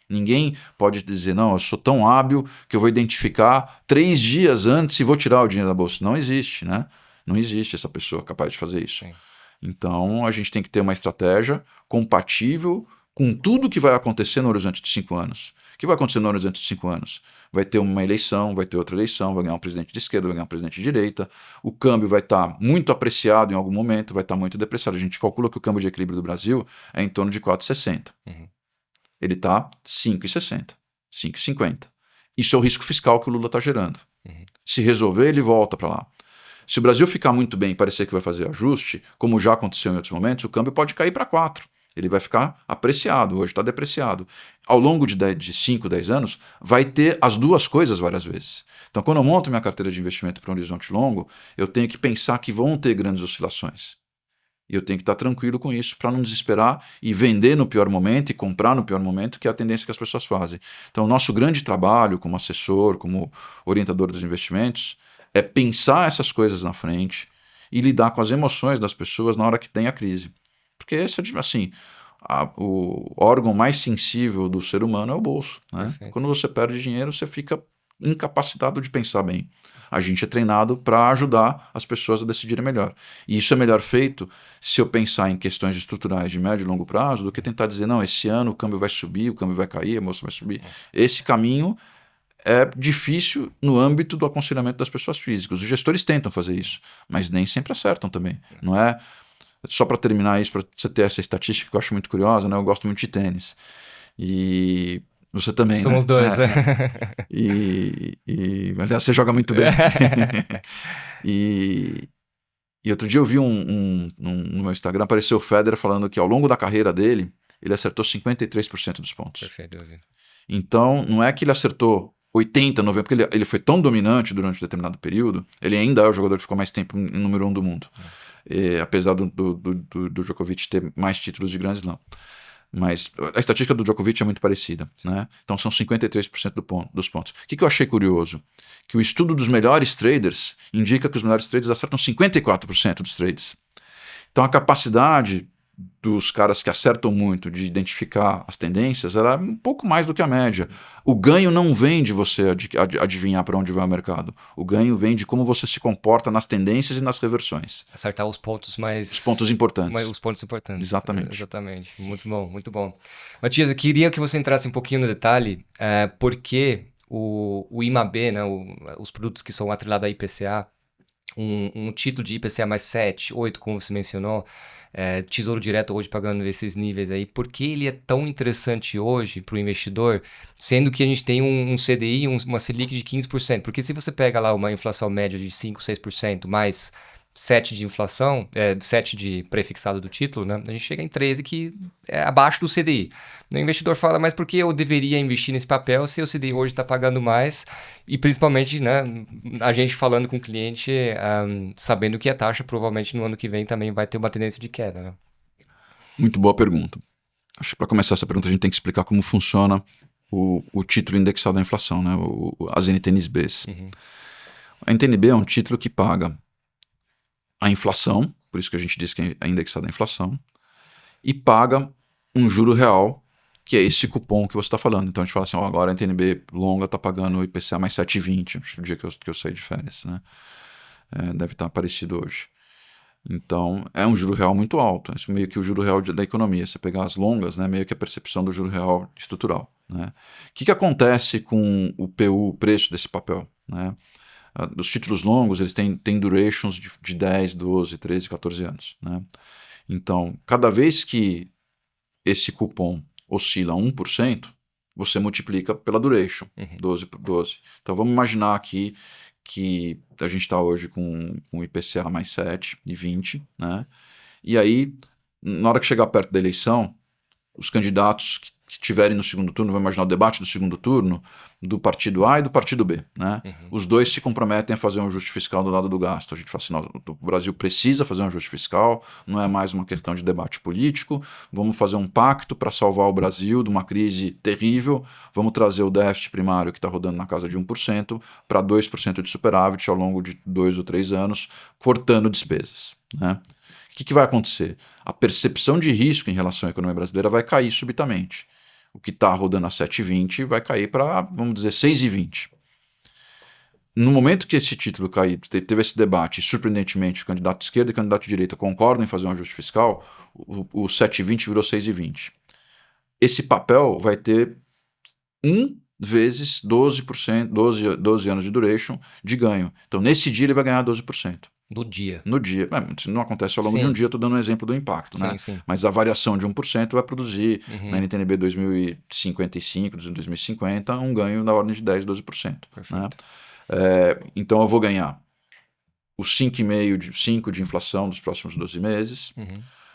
Ninguém pode dizer, não, eu sou tão hábil que eu vou identificar 3 dias antes e vou tirar o dinheiro da bolsa. Não existe, né? Não existe essa pessoa capaz de fazer isso. Sim. Então, a gente tem que ter uma estratégia compatível com tudo que vai acontecer no horizonte de 5 anos. O que vai acontecer no horizonte de 5 anos? Vai ter uma eleição, vai ter outra eleição, vai ganhar um presidente de esquerda, vai ganhar um presidente de direita, o câmbio vai estar muito apreciado em algum momento, vai estar muito depreciado. A gente calcula que o câmbio de equilíbrio do Brasil é em torno de 4,60. Ele está 5,60, 5,50. Isso é o risco fiscal que o Lula está gerando. Se resolver, ele volta para lá. Se o Brasil ficar muito bem e parecer que vai fazer ajuste, como já aconteceu em outros momentos, o câmbio pode cair para 4. Ele vai ficar apreciado, hoje está depreciado. Ao longo de 5, 10 anos, vai ter as duas coisas várias vezes. Então, quando eu monto minha carteira de investimento para um horizonte longo, eu tenho que pensar que vão ter grandes oscilações. E eu tenho que estar tranquilo com isso para não desesperar e vender no pior momento e comprar no pior momento, que é a tendência que as pessoas fazem. Então, o nosso grande trabalho como assessor, como orientador dos investimentos, é pensar essas coisas na frente e lidar com as emoções das pessoas na hora que tem a crise. Porque esse, assim, o órgão mais sensível do ser humano é o bolso, né? Quando você perde dinheiro, você fica incapacitado de pensar bem. A gente é treinado para ajudar as pessoas a decidirem melhor. E isso é melhor feito se eu pensar em questões estruturais de médio e longo prazo do que tentar dizer, não, esse ano o câmbio vai subir, o câmbio vai cair, a bolsa vai subir. Esse caminho é difícil no âmbito do aconselhamento das pessoas físicas. Os gestores tentam fazer isso, mas nem sempre acertam também. Não é... Só para terminar isso, para você ter essa estatística que eu acho muito curiosa, né? Eu gosto muito de tênis. E Você também, Somos né? dois, né? Aliás, você joga muito bem. E, e outro dia eu vi no meu Instagram, apareceu o Federer falando que ao longo da carreira dele, ele acertou 53% dos pontos. Perfeito, eu vi. Então, não é que ele acertou 80, 90, porque ele foi tão dominante durante um determinado período, ele ainda é o jogador que ficou mais tempo em número 1 do mundo. Apesar do Djokovic ter mais títulos de Grand Slam. Mas a estatística do Djokovic é muito parecida, né? Então são 53% dos pontos. O que eu achei curioso? Que o estudo dos melhores traders indica que os melhores traders acertam 54% dos trades. Então a capacidade dos caras que acertam muito de identificar as tendências, ela é um pouco mais do que a média. O ganho não vem de você adivinhar para onde vai o mercado. O ganho vem de como você se comporta nas tendências e nas reversões. Acertar os pontos mais... Os pontos importantes. Os pontos importantes. Exatamente. Exatamente. Muito bom, muito bom. Matias, eu queria que você entrasse um pouquinho no detalhe, porque o IMAB, né, os produtos que são atrelados a IPCA, um título de IPCA mais 7, 8, como você mencionou, Tesouro Direto hoje pagando esses níveis aí, por que ele é tão interessante hoje para o investidor, sendo que a gente tem um CDI, uma Selic de 15%? Porque se você pega lá uma inflação média de 5, 6%, mais 7 de inflação, 7 de prefixado do título, né? A gente chega em 13, que é abaixo do CDI. O investidor fala, mas por que eu deveria investir nesse papel se o CDI hoje está pagando mais? E principalmente, né, a gente falando com o cliente, sabendo que a taxa provavelmente no ano que vem também vai ter uma tendência de queda, né? Muito boa pergunta. Acho que para começar essa pergunta a gente tem que explicar como funciona o título indexado à inflação, né? As NTNBs. A NTNB é um título que paga a inflação, por isso que a gente diz que é indexado à inflação, e paga um juro real, que é esse cupom que você está falando. Então a gente fala assim, agora a NTNB longa está pagando o IPCA mais 7,20, no dia que eu saí de férias, né? Deve estar parecido hoje. Então é um juro real muito alto, isso meio que o juro real da economia. Você pegar as longas, né, meio que a percepção do juro real estrutural, né? O que acontece com o PU, o preço desse papel, né? Os títulos longos, eles têm durations de 10, 12, 13, 14 anos, né? Então, cada vez que esse cupom oscila 1%, você multiplica pela duration, 12 por 12. Então, vamos imaginar aqui que a gente está hoje com IPCA mais 7,20, né? E aí, na hora que chegar perto da eleição, os candidatos que tiverem no segundo turno, vamos imaginar o debate do segundo turno, do partido A e do partido B, né? Os dois se comprometem a fazer um ajuste fiscal do lado do gasto. A gente fala assim, o Brasil precisa fazer um ajuste fiscal, não é mais uma questão de debate político, vamos fazer um pacto para salvar o Brasil de uma crise terrível, vamos trazer o déficit primário que está rodando na casa de 1% para 2% de superávit ao longo de 2 ou 3 anos, cortando despesas, né? O que vai acontecer? A percepção de risco em relação à economia brasileira vai cair subitamente. O que está rodando a 7,20 vai cair para, vamos dizer, 6,20. No momento que esse título cair, teve esse debate, surpreendentemente, o candidato de esquerda e o candidato de direita concordam em fazer um ajuste fiscal, o 7,20 virou 6,20. Esse papel vai ter 1 vezes 12%, 12 anos de duration de ganho. Então, nesse dia, ele vai ganhar 12%. No dia. No dia. Isso não acontece ao longo de um dia, estou dando um exemplo do impacto, né? Sim. Mas a variação de 1% vai produzir, na NTNB 2055, 2050, um ganho na ordem de 10, 12%. Né? Então eu vou ganhar os 5,5% de inflação dos próximos 12 meses,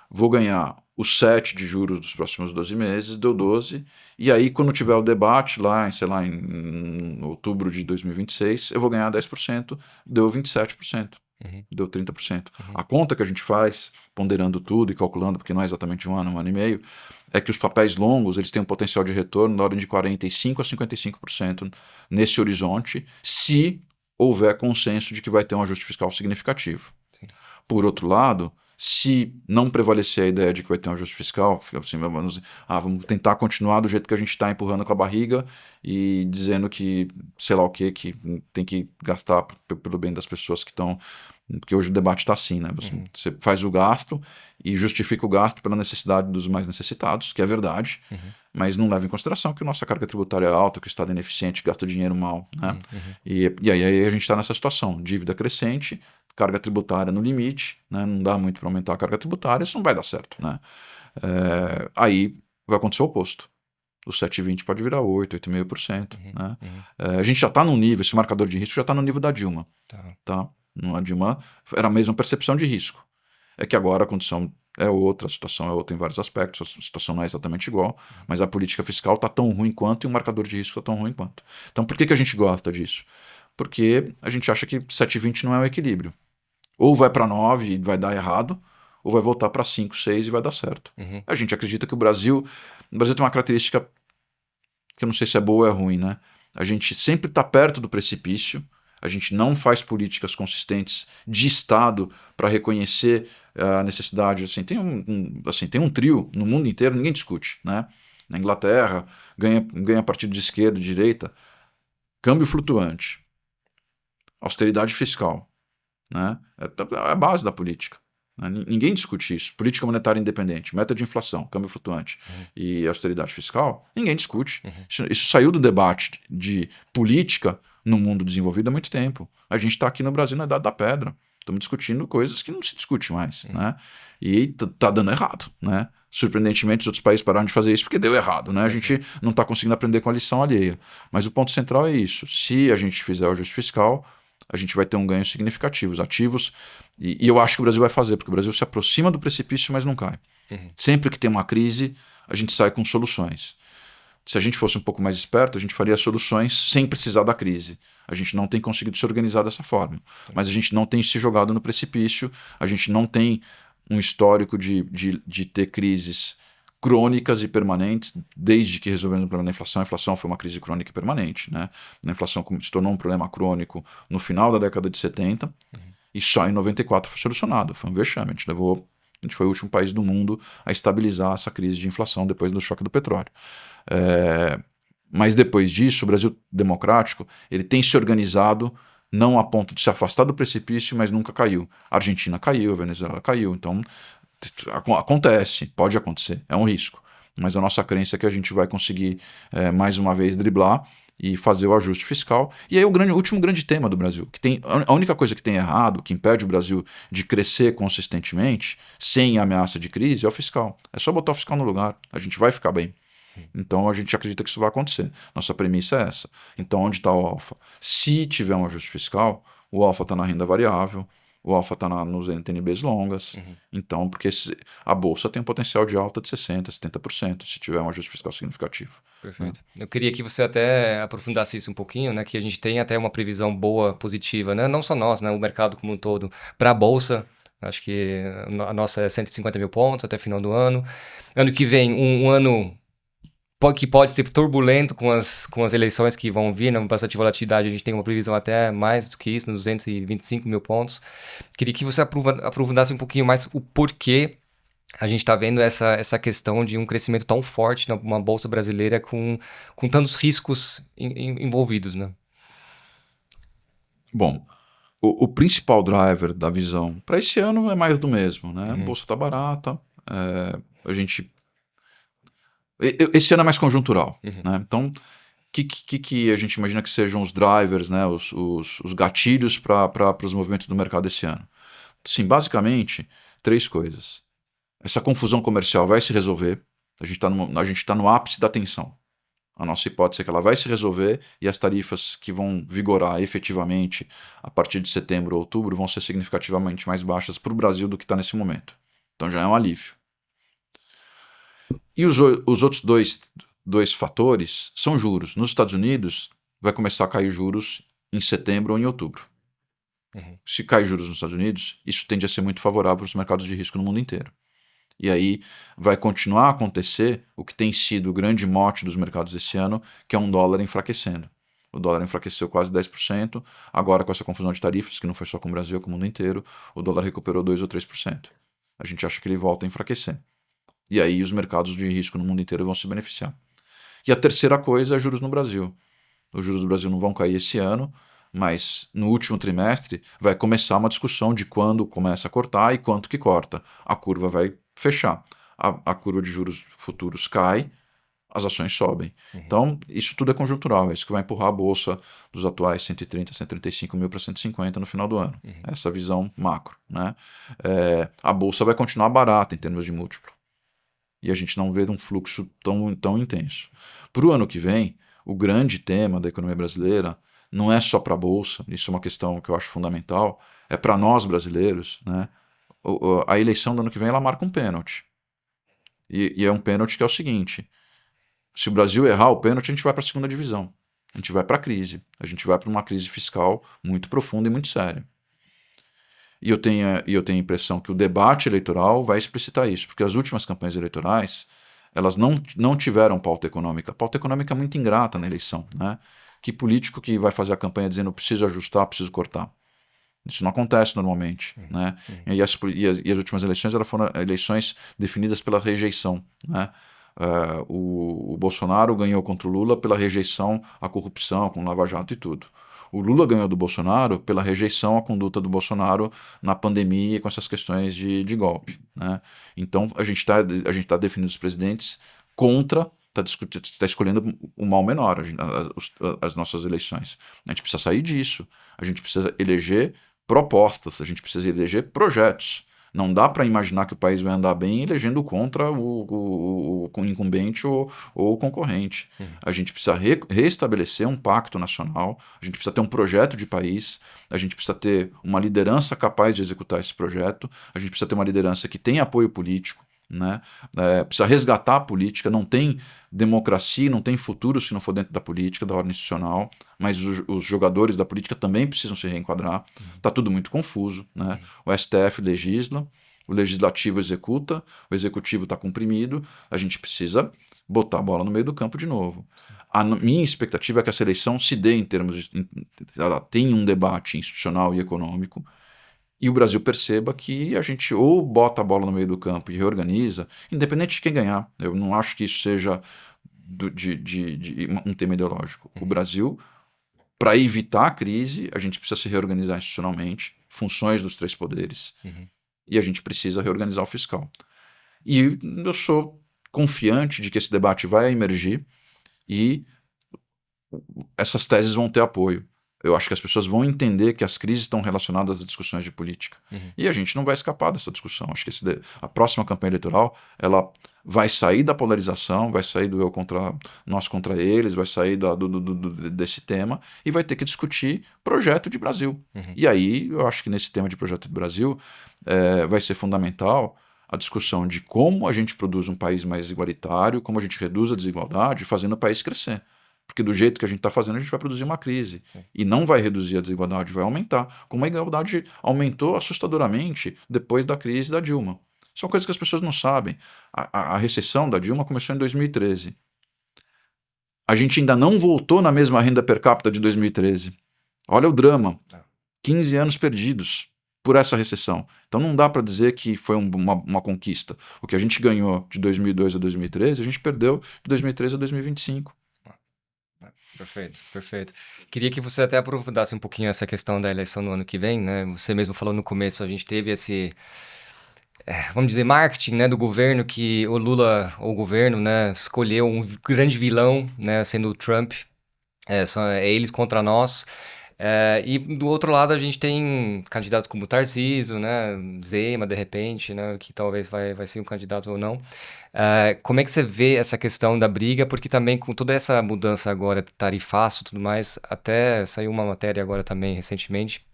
vou ganhar os 7 de juros dos próximos 12 meses, deu 12, e aí quando tiver o debate lá, sei lá, em outubro de 2026, eu vou ganhar 10%, deu 27%. Deu 30%. A conta que a gente faz, ponderando tudo e calculando, porque não é exatamente um ano e meio, é que os papéis longos eles têm um potencial de retorno na ordem de 45% a 55% nesse horizonte, se houver consenso de que vai ter um ajuste fiscal significativo. Sim. Por outro lado, se não prevalecer a ideia de que vai ter um ajuste fiscal, assim, vamos tentar continuar do jeito que a gente está, empurrando com a barriga e dizendo que, sei lá o que tem que gastar pelo bem das pessoas que estão... Porque hoje o debate está assim, né? Você faz o gasto e justifica o gasto pela necessidade dos mais necessitados, que é verdade, mas não leva em consideração que a nossa carga tributária é alta, que o Estado é ineficiente, gasta dinheiro mal, né? E aí a gente está nessa situação, dívida crescente, carga tributária no limite, né? Não dá muito para aumentar a carga tributária, isso não vai dar certo, né? Aí vai acontecer o oposto. o 7,20 pode virar 8, 8,5%. Né? A gente já está num nível, esse marcador de risco já está no nível da Dilma. Tá? A Dilma era a mesma percepção de risco. É que agora a condição é outra, a situação é outra em vários aspectos, a situação não é exatamente igual, mas a política fiscal está tão ruim quanto e o marcador de risco está tão ruim quanto. Então por que a gente gosta disso? Porque a gente acha que 7,20 não é o equilíbrio. Ou vai para 9 e vai dar errado, ou vai voltar para 5, 6 e vai dar certo. A gente acredita que o Brasil tem uma característica que eu não sei se é boa ou é ruim, né? A gente sempre está perto do precipício, a gente não faz políticas consistentes de Estado para reconhecer a necessidade. Assim, tem um trio no mundo inteiro, ninguém discute. Né? Na Inglaterra, ganha partido de esquerda, de direita, câmbio flutuante, austeridade fiscal. Né? É a base da política. Né? Ninguém discute isso. Política monetária independente, meta de inflação, câmbio flutuante e austeridade fiscal, ninguém discute. Isso saiu do debate de política no mundo desenvolvido há muito tempo. A gente está aqui no Brasil na Idade da Pedra. Estamos discutindo coisas que não se discute mais. Né? E tá dando errado. Né? Surpreendentemente, os outros países pararam de fazer isso porque deu errado. Né? A gente não está conseguindo aprender com a lição alheia. Mas o ponto central é isso. Se a gente fizer o ajuste fiscal, a gente vai ter um ganho significativo, os ativos, e eu acho que o Brasil vai fazer, porque o Brasil se aproxima do precipício, mas não cai. Sempre que tem uma crise, a gente sai com soluções. Se a gente fosse um pouco mais esperto, a gente faria soluções sem precisar da crise. A gente não tem conseguido se organizar dessa forma, mas a gente não tem se jogado no precipício, a gente não tem um histórico de ter crises crônicas e permanentes, desde que resolvemos o problema da inflação. A inflação foi uma crise crônica e permanente. Né? A inflação se tornou um problema crônico no final da década de 70 e só em 94 foi solucionado. Foi um vexame. A gente foi o último país do mundo a estabilizar essa crise de inflação depois do choque do petróleo. Mas depois disso, o Brasil democrático ele tem se organizado não a ponto de se afastar do precipício, mas nunca caiu. A Argentina caiu, a Venezuela caiu. Então, acontece, pode acontecer, é um risco. Mas a nossa crença é que a gente vai conseguir, mais uma vez, driblar e fazer o ajuste fiscal. E aí o último grande tema do Brasil, que tem a única coisa que tem errado, que impede o Brasil de crescer consistentemente, sem ameaça de crise, é o fiscal. É só botar o fiscal no lugar, a gente vai ficar bem. Então a gente acredita que isso vai acontecer. Nossa premissa é essa. Então onde está o alfa? Se tiver um ajuste fiscal, o alfa está na renda variável, o alfa está nos NTNBs longas. Então, porque a bolsa tem um potencial de alta de 60%, 70%, se tiver um ajuste fiscal significativo. Perfeito. Eu queria que você até aprofundasse isso um pouquinho, né? Que a gente tem até uma previsão boa, positiva, né? Não só nós, né? O mercado como um todo, para a bolsa. Acho que a nossa é 150 mil pontos até final do ano. Ano que vem, um ano que pode ser turbulento com as eleições que vão vir, né? Bastante volatilidade, a gente tem uma previsão até mais do que isso, nos 225 mil pontos. Queria que você aprofundasse um pouquinho mais o porquê a gente está vendo essa questão de um crescimento tão forte numa bolsa brasileira com tantos riscos envolvidos, né? Bom, o principal driver da visão para esse ano é mais do mesmo, né? A bolsa está barata, esse ano é mais conjuntural, né? Então, que a gente imagina que sejam os drivers, né? Os gatilhos para os movimentos do mercado esse ano? Sim, basicamente, 3 coisas. Essa confusão comercial vai se resolver, a gente tá no ápice da tensão. A nossa hipótese é que ela vai se resolver e as tarifas que vão vigorar efetivamente a partir de setembro ou outubro vão ser significativamente mais baixas para o Brasil do que está nesse momento. Então já é um alívio. E os outros dois fatores são juros. Nos Estados Unidos, vai começar a cair juros em setembro ou em outubro. Se cair juros nos Estados Unidos, isso tende a ser muito favorável para os mercados de risco no mundo inteiro. E aí vai continuar a acontecer o que tem sido o grande mote dos mercados esse ano, que é um dólar enfraquecendo. O dólar enfraqueceu quase 10%, agora com essa confusão de tarifas, que não foi só com o Brasil, com o mundo inteiro, o dólar recuperou 2 ou 3%. A gente acha que ele volta a enfraquecer. E aí os mercados de risco no mundo inteiro vão se beneficiar. E a terceira coisa é juros no Brasil. Os juros do Brasil não vão cair esse ano, mas no último trimestre vai começar uma discussão de quando começa a cortar e quanto que corta. A curva vai fechar. A curva de juros futuros cai, as ações sobem. Então, isso tudo é conjuntural, é isso que vai empurrar a bolsa dos atuais 130, 135 mil para 150 no final do ano. Essa visão macro. Né? A bolsa vai continuar barata em termos de múltiplo. e a gente não vê um fluxo tão intenso. Para o ano que vem, o grande tema da economia brasileira não é só para a Bolsa, isso é uma questão que eu acho fundamental, é para nós brasileiros, né? A eleição do ano que vem ela marca um pênalti. E é um pênalti que é o seguinte: se o Brasil errar o pênalti, a gente vai para a segunda divisão. A gente vai para a crise. A gente vai para uma crise fiscal muito profunda e muito séria. E eu tenho a impressão que o debate eleitoral vai explicitar isso, porque as últimas campanhas eleitorais, elas não tiveram pauta econômica. Pauta econômica é muito ingrata na eleição, né? Que político que vai fazer a campanha dizendo preciso ajustar, preciso cortar? Isso não acontece normalmente, né? E as últimas eleições elas foram eleições definidas pela rejeição, né? O Bolsonaro ganhou contra o Lula pela rejeição à corrupção, com Lava Jato e tudo. O Lula ganhou do Bolsonaro pela rejeição à conduta do Bolsonaro na pandemia e com essas questões de golpe, né? Então a gente tá definindo os presidentes contra, está escolhendo o mal menor, as nossas eleições. A gente precisa sair disso, a gente precisa eleger propostas, a gente precisa eleger projetos. Não dá para imaginar que o país vai andar bem elegendo contra o incumbente ou o concorrente. A gente precisa restabelecer um pacto nacional, a gente precisa ter um projeto de país, a gente precisa ter uma liderança capaz de executar esse projeto, a gente precisa ter uma liderança que tenha apoio político, né? Precisa resgatar a política. Não tem democracia, não tem futuro se não for dentro da política, da ordem institucional, mas os jogadores da política também precisam se reenquadrar. Está tudo muito confuso, né? O STF legisla, o legislativo executa, o executivo está comprimido, a gente precisa botar a bola no meio do campo de novo. A minha expectativa é que essa eleição se dê em termos ela tenha um debate institucional e econômico, e o Brasil perceba que a gente ou bota a bola no meio do campo e reorganiza, independente de quem ganhar. Eu não acho que isso seja um tema ideológico. O Brasil, para evitar a crise, a gente precisa se reorganizar institucionalmente, funções dos três poderes, e a gente precisa reorganizar o fiscal. E eu sou confiante de que esse debate vai emergir e essas teses vão ter apoio. Eu acho que as pessoas vão entender que as crises estão relacionadas às discussões de política. E a gente não vai escapar dessa discussão. Acho que a próxima campanha eleitoral ela vai sair da polarização, vai sair do nós contra eles, vai sair desse tema e vai ter que discutir projeto de Brasil. E aí eu acho que nesse tema de projeto de Brasil vai ser fundamental a discussão de como a gente produz um país mais igualitário, como a gente reduz a desigualdade, fazendo o país crescer. Porque do jeito que a gente está fazendo, a gente vai produzir uma crise. Sim. E não vai reduzir a desigualdade, vai aumentar. Como a desigualdade aumentou assustadoramente depois da crise da Dilma. São coisas que as pessoas não sabem. A recessão da Dilma começou em 2013. A gente ainda não voltou na mesma renda per capita de 2013. Olha o drama. 15 anos perdidos por essa recessão. Então não dá para dizer que foi uma conquista. O que a gente ganhou de 2002 a 2013, a gente perdeu de 2013 a 2025. Perfeito, perfeito. Queria que você até aprofundasse um pouquinho essa questão da eleição no ano que vem, né? Você mesmo falou no começo, a gente teve esse, vamos dizer, marketing, né, do governo, que o Lula, ou o governo, né, escolheu um grande vilão, né, sendo o Trump, é eles contra nós. E do outro lado a gente tem candidatos como Tarcísio, né, Zema, de repente, né, que talvez vai ser um candidato ou não. Como é que você vê essa questão da briga? Porque também com toda essa mudança agora, tarifaço e tudo mais, até saiu uma matéria agora também recentemente,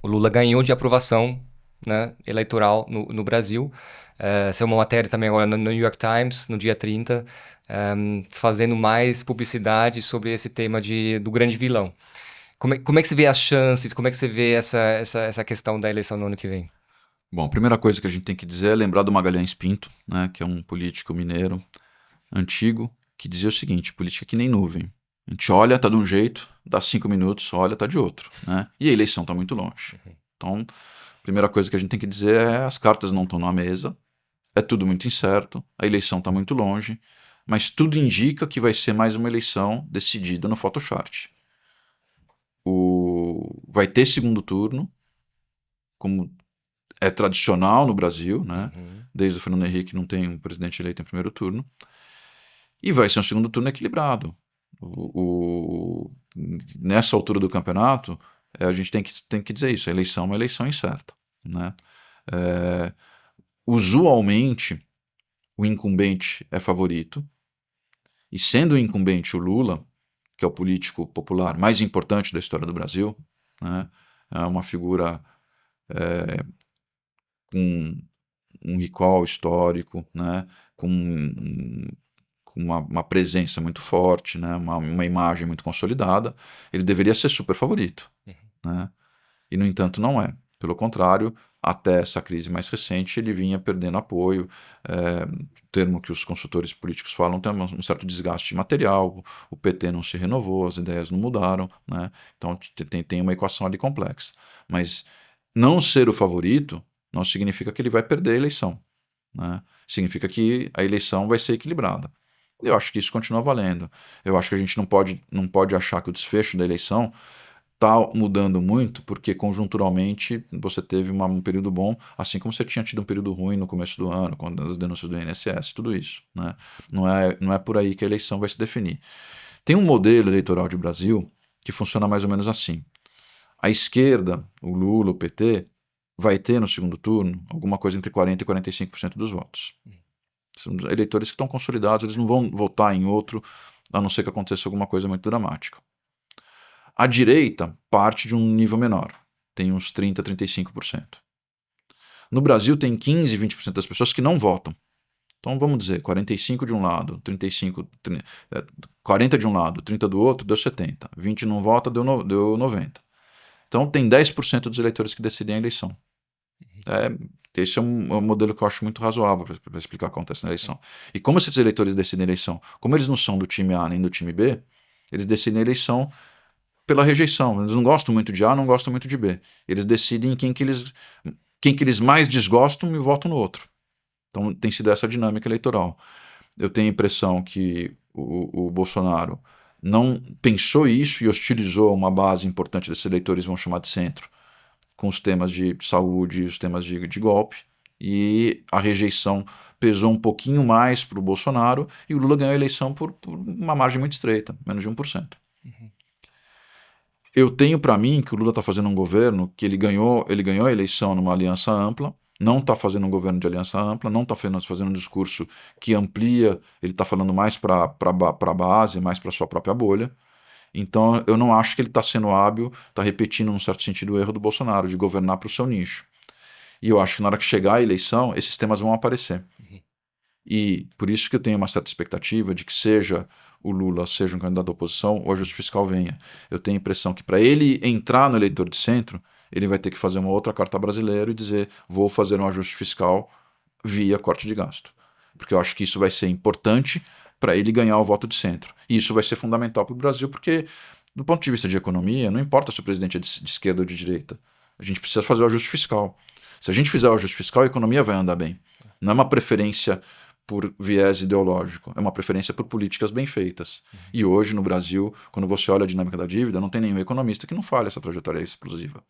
o Lula ganhou de aprovação, né, eleitoral no Brasil. Saiu uma matéria também agora no New York Times, no dia 30, fazendo mais publicidade sobre esse tema do grande vilão. Como é que você vê as chances? Como é que você vê essa questão da eleição no ano que vem? Bom, a primeira coisa que a gente tem que dizer é lembrar do Magalhães Pinto, né, que é um político mineiro antigo, que dizia o seguinte: política é que nem nuvem. A gente olha, tá de um jeito, dá 5 minutos, olha, tá de outro, né? E a eleição tá muito longe. Então, a primeira coisa que a gente tem que dizer é: as cartas não estão na mesa, é tudo muito incerto, a eleição tá muito longe, mas tudo indica que vai ser mais uma eleição decidida no Photoshop. Vai ter segundo turno, como é tradicional no Brasil, né? Desde o Fernando Henrique não tem um presidente eleito em primeiro turno. E vai ser um segundo turno equilibrado. Nessa altura do campeonato, a gente tem que dizer isso: a eleição é uma eleição incerta, né? Usualmente, o incumbente é favorito, e sendo o incumbente o Lula, que é o político popular mais importante da história do Brasil, né, é uma figura com um recall histórico, né, com uma presença muito forte, né, uma imagem muito consolidada, ele deveria ser super favorito. Né? E, no entanto, não é. Pelo contrário, até essa crise mais recente, ele vinha perdendo apoio. O termo que os consultores políticos falam tem um certo desgaste material, o PT não se renovou, as ideias não mudaram, né? Então tem uma equação ali complexa. Mas não ser o favorito não significa que ele vai perder a eleição. Né? Significa que a eleição vai ser equilibrada. Eu acho que isso continua valendo. Eu acho que a gente não pode achar que o desfecho da eleição está mudando muito, porque conjunturalmente você teve um período bom, assim como você tinha tido um período ruim no começo do ano, com as denúncias do INSS, tudo isso. Né? Não é por aí que a eleição vai se definir. Tem um modelo eleitoral de Brasil que funciona mais ou menos assim. A esquerda, o Lula, o PT, vai ter no segundo turno alguma coisa entre 40% e 45% dos votos. São eleitores que estão consolidados, eles não vão votar em outro, a não ser que aconteça alguma coisa muito dramática. A direita parte de um nível menor, tem uns 30%, 35%. No Brasil tem 15%, 20% das pessoas que não votam. Então vamos dizer, 45 de um lado, 40 de um lado, 30 do outro, deu 70. 20 não vota, deu 90. Então tem 10% dos eleitores que decidem a eleição. Esse é um modelo que eu acho muito razoável para explicar o que acontece na eleição. E como esses eleitores decidem a eleição? Como eles não são do time A nem do time B, eles decidem a eleição pela rejeição. Eles não gostam muito de A, não gostam muito de B. Eles decidem quem que eles mais desgostam e votam no outro. Então tem sido essa dinâmica eleitoral. Eu tenho a impressão que o Bolsonaro não pensou isso e hostilizou uma base importante desses eleitores, vão chamar de centro, com os temas de saúde, os temas de golpe, e a rejeição pesou um pouquinho mais para o Bolsonaro, e o Lula ganhou a eleição por uma margem muito estreita, menos de 1%. Eu tenho para mim que o Lula está fazendo um governo que ele ganhou a eleição numa aliança ampla, não está fazendo um governo de aliança ampla, não está fazendo um discurso que amplia, ele está falando mais para a base, mais para a sua própria bolha. Então eu não acho que ele está sendo hábil, está repetindo, num certo sentido, o erro do Bolsonaro, de governar para o seu nicho. E eu acho que na hora que chegar a eleição, esses temas vão aparecer. E por isso que eu tenho uma certa expectativa de que seja o Lula, seja um candidato da oposição, o ajuste fiscal venha. Eu tenho a impressão que para ele entrar no eleitor de centro, ele vai ter que fazer uma outra carta brasileira e dizer: vou fazer um ajuste fiscal via corte de gasto. Porque eu acho que isso vai ser importante para ele ganhar o voto de centro. E isso vai ser fundamental para o Brasil, porque, do ponto de vista de economia, não importa se o presidente é de esquerda ou de direita. A gente precisa fazer o ajuste fiscal. Se a gente fizer o ajuste fiscal, a economia vai andar bem. Não é uma preferência por viés ideológico, é uma preferência por políticas bem feitas. E hoje, no Brasil, quando você olha a dinâmica da dívida, não tem nenhum economista que não fale essa trajetória explosiva.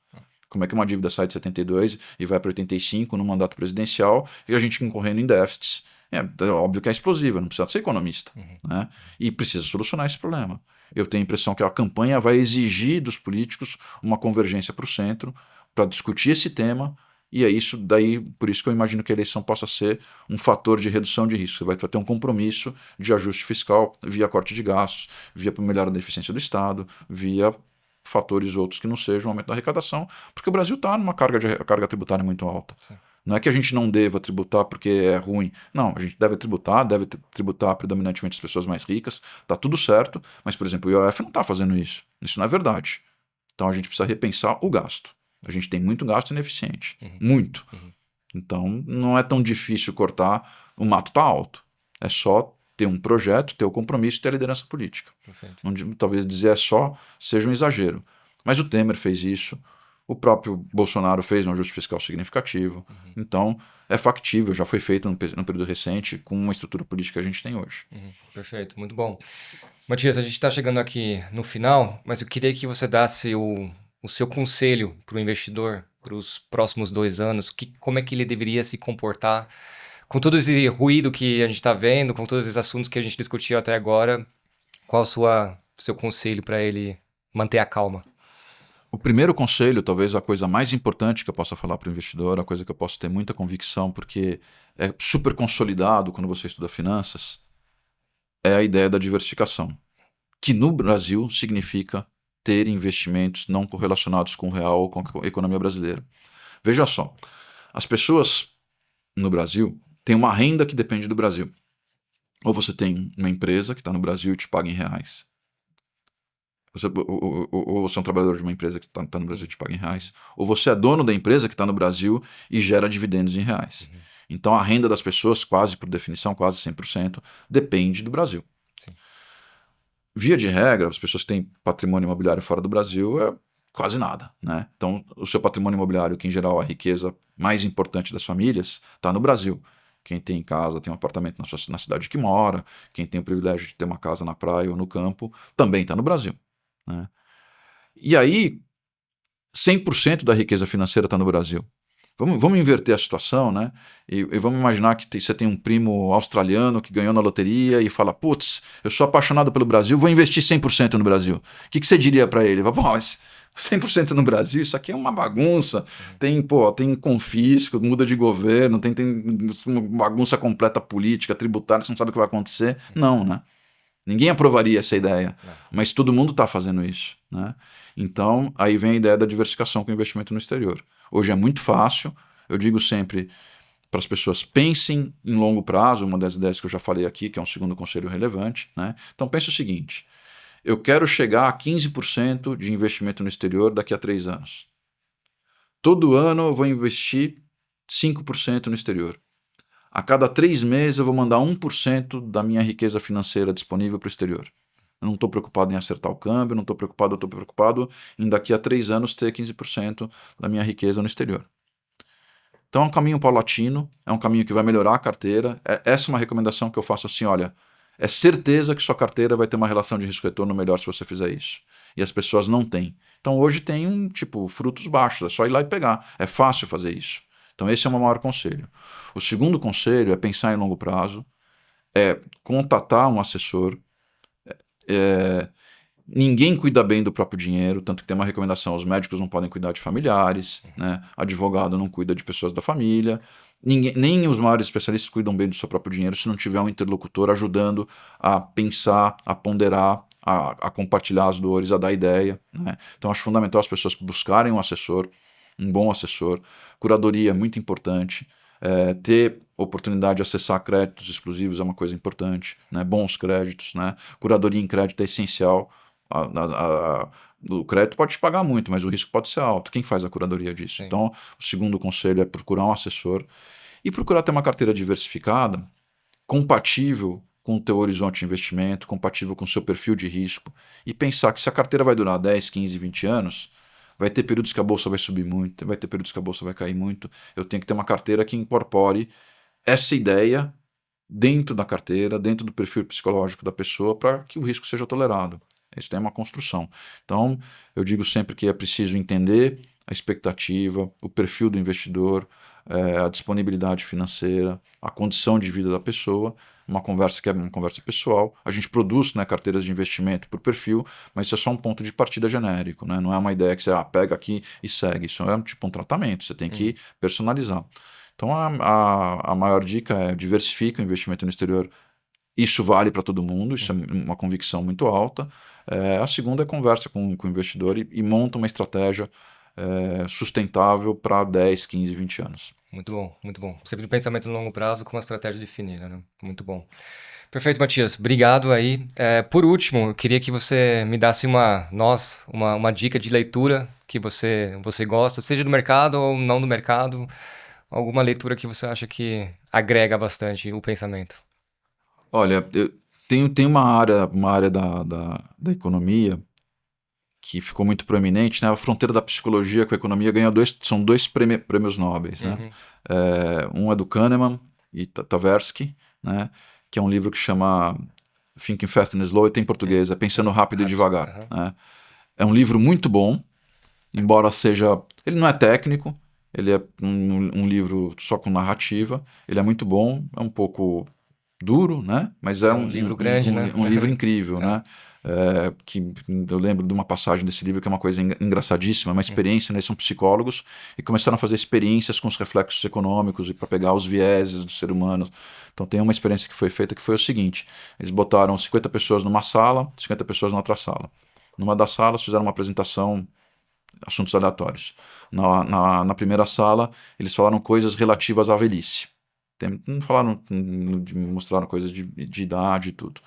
Como é que uma dívida sai de 72 e vai para 85 no mandato presidencial e a gente incorrendo em déficits? É óbvio que é explosiva, não precisa ser economista. Né? E precisa solucionar esse problema. Eu tenho a impressão que a campanha vai exigir dos políticos uma convergência para o centro para discutir esse tema. E é isso daí, por isso que eu imagino que a eleição possa ser um fator de redução de risco. Você vai ter um compromisso de ajuste fiscal via corte de gastos, via melhora da eficiência do Estado, via fatores outros que não sejam o aumento da arrecadação, porque o Brasil está numa carga tributária muito alta. Sim. Não é que a gente não deva tributar porque é ruim. Não, a gente deve tributar predominantemente as pessoas mais ricas, está tudo certo, mas, por exemplo, o IOF não está fazendo isso. Isso não é verdade. Então a gente precisa repensar o gasto. A gente tem muito gasto ineficiente. Muito. Então não é tão difícil cortar, o mato está alto. É só ter um projeto, ter o compromisso e ter a liderança política. Talvez dizer seja um exagero. Mas o Temer fez isso, o próprio Bolsonaro fez um ajuste fiscal significativo. Então é factível, já foi feito num período recente com uma estrutura política que a gente tem hoje. Perfeito, muito bom. Matias, a gente está chegando aqui no final, mas eu queria que você desse o seu conselho para o investidor para os próximos 2 anos, como é que ele deveria se comportar com todo esse ruído que a gente está vendo, com todos esses assuntos que a gente discutiu até agora. Qual o seu conselho para ele manter a calma? O primeiro conselho, talvez a coisa mais importante que eu possa falar para o investidor, a coisa que eu posso ter muita convicção, porque é super consolidado quando você estuda finanças, é a ideia da diversificação, que no Brasil significa ter investimentos não correlacionados com o real ou com a economia brasileira. Veja só, as pessoas no Brasil têm uma renda que depende do Brasil. Ou você tem uma empresa que está no Brasil e te paga em reais. Ou você é um trabalhador de uma empresa que está no Brasil e te paga em reais. Ou você é dono da empresa que está no Brasil e gera dividendos em reais. Então a renda das pessoas, quase por definição, quase 100%, depende do Brasil. Sim. Via de regra, as pessoas que têm patrimônio imobiliário fora do Brasil é quase nada, né? Então o seu patrimônio imobiliário, que em geral é a riqueza mais importante das famílias, está no Brasil. Quem tem casa, tem um apartamento na cidade que mora, quem tem o privilégio de ter uma casa na praia ou no campo, também está no Brasil. Né? E aí, 100% da riqueza financeira está no Brasil. Vamos inverter a situação, né? E vamos imaginar que você tem um primo australiano que ganhou na loteria e fala, putz, eu sou apaixonado pelo Brasil, vou investir 100% no Brasil. O que você diria para ele? Pô, mas 100% no Brasil, isso aqui é uma bagunça. Tem confisco, muda de governo, tem uma bagunça completa política, tributária, você não sabe o que vai acontecer. Não, né? Ninguém aprovaria essa ideia, mas todo mundo está fazendo isso, né? Então, aí vem a ideia da diversificação com investimento no exterior. Hoje é muito fácil, eu digo sempre para as pessoas, pensem em longo prazo, uma das ideias que eu já falei aqui, que é um segundo conselho relevante, né? Então, pense o seguinte, eu quero chegar a 15% de investimento no exterior daqui a 3 anos. Todo ano eu vou investir 5% no exterior. A cada 3 meses eu vou mandar 1% da minha riqueza financeira disponível para o exterior. Eu não estou preocupado em acertar o câmbio, não estou preocupado, eu estou preocupado em daqui a 3 anos ter 15% da minha riqueza no exterior. Então é um caminho paulatino, é um caminho que vai melhorar a carteira. Essa é uma recomendação que eu faço assim, olha, é certeza que sua carteira vai ter uma relação de risco-retorno melhor se você fizer isso. E as pessoas não têm. Então hoje tem frutos baixos, é só ir lá e pegar. É fácil fazer isso. Então esse é o meu maior conselho. O segundo conselho é pensar em longo prazo, é contatar um assessor. Ninguém cuida bem do próprio dinheiro, tanto que tem uma recomendação, os médicos não podem cuidar de familiares, né? Advogado não cuida de pessoas da família, nem os maiores especialistas cuidam bem do seu próprio dinheiro se não tiver um interlocutor ajudando a pensar, a ponderar, a compartilhar as dores, a dar ideia. Né? Então acho fundamental as pessoas buscarem um assessor, um bom assessor. Curadoria é muito importante. Ter oportunidade de acessar créditos exclusivos é uma coisa importante, né? Bons créditos, né? Curadoria em crédito é essencial. O crédito pode te pagar muito, mas o risco pode ser alto. Quem faz a curadoria disso? Sim. Então, o segundo conselho é procurar um assessor e procurar ter uma carteira diversificada, compatível com o teu horizonte de investimento, compatível com o seu perfil de risco e pensar que se a carteira vai durar 10, 15, 20 anos, vai ter períodos que a bolsa vai subir muito, vai ter períodos que a bolsa vai cair muito. Eu tenho que ter uma carteira que incorpore essa ideia dentro da carteira, dentro do perfil psicológico da pessoa, para que o risco seja tolerado. Isso é uma construção. Então, eu digo sempre que é preciso entender a expectativa, o perfil do investidor, a disponibilidade financeira, a condição de vida da pessoa, uma conversa que é uma conversa pessoal. A gente produz, né, carteiras de investimento por perfil, mas isso é só um ponto de partida genérico, né? Não é uma ideia que você pega aqui e segue. Isso é um tratamento, você tem que personalizar. Então, a maior dica é diversifica o investimento no exterior. Isso vale para todo mundo, isso é uma convicção muito alta. A segunda é conversa com o investidor e monta uma estratégia sustentável para 10, 15, 20 anos. Muito bom, muito bom. Sempre um pensamento no longo prazo com uma estratégia definida, né? Muito bom. Perfeito, Matias. Obrigado aí. Por último, eu queria que você me desse uma dica de leitura que você gosta, seja do mercado ou não do mercado, alguma leitura que você acha que agrega bastante o pensamento. Olha, tem uma área da economia que ficou muito proeminente, né? A fronteira da psicologia com a economia são 2 prêmios Nobel, né? Um é do Kahneman e Tversky, né? Que é um livro que chama Thinking Fast and Slow, e tem em português, é Pensando Rápido e Devagar. Né? É um livro muito bom, embora seja... Ele não é técnico, ele é um livro só com narrativa, ele é muito bom, é um pouco duro, né? Mas é um livro grande, né? Um livro incrível, né? que eu lembro de uma passagem desse livro que é uma coisa engraçadíssima, uma experiência, né? Eles são psicólogos e começaram a fazer experiências com os reflexos econômicos e para pegar os vieses do ser humano. Então tem uma experiência que foi feita que foi o seguinte: eles botaram 50 pessoas numa sala, 50 pessoas na outra sala. Numa das salas fizeram uma apresentação, assuntos aleatórios. Na primeira sala eles falaram coisas relativas à velhice. Não falaram, mostraram coisas de idade e tudo.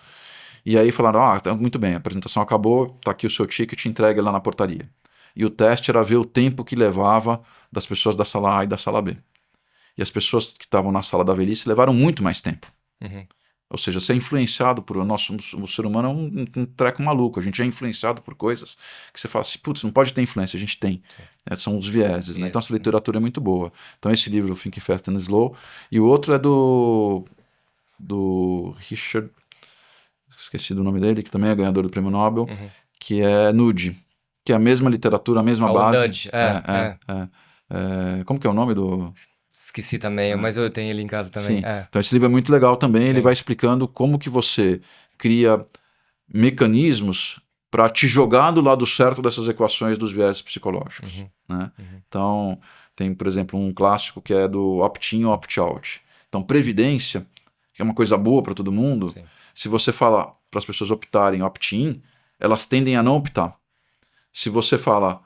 E aí falaram, tá, muito bem, a apresentação acabou, tá aqui o seu ticket, entregue lá na portaria. E o teste era ver o tempo que levava das pessoas da sala A e da sala B. E as pessoas que estavam na sala da velhice levaram muito mais tempo. Uhum. Ou seja, ser influenciado por o ser humano é um treco maluco. A gente é influenciado por coisas que você fala assim, putz, não pode ter influência, a gente tem. São os vieses, né? Então essa literatura é muito boa. Então esse livro, Think Fast and Slow, e o outro é do Richard, esqueci do nome dele, que também é ganhador do Prêmio Nobel, que é Nude, que é a mesma literatura, a mesma base. Nudge, Como que é o nome do... Esqueci também, mas eu tenho ele em casa também. Sim. Então esse livro é muito legal também, ele Sim. vai explicando como que você cria mecanismos para te jogar do lado certo dessas equações dos viés psicológicos. Né? Então tem, por exemplo, um clássico que é do opt-in e opt-out. Então previdência, que é uma coisa boa para todo mundo, Sim. se você fala para as pessoas optarem opt-in, elas tendem a não optar. Se você fala,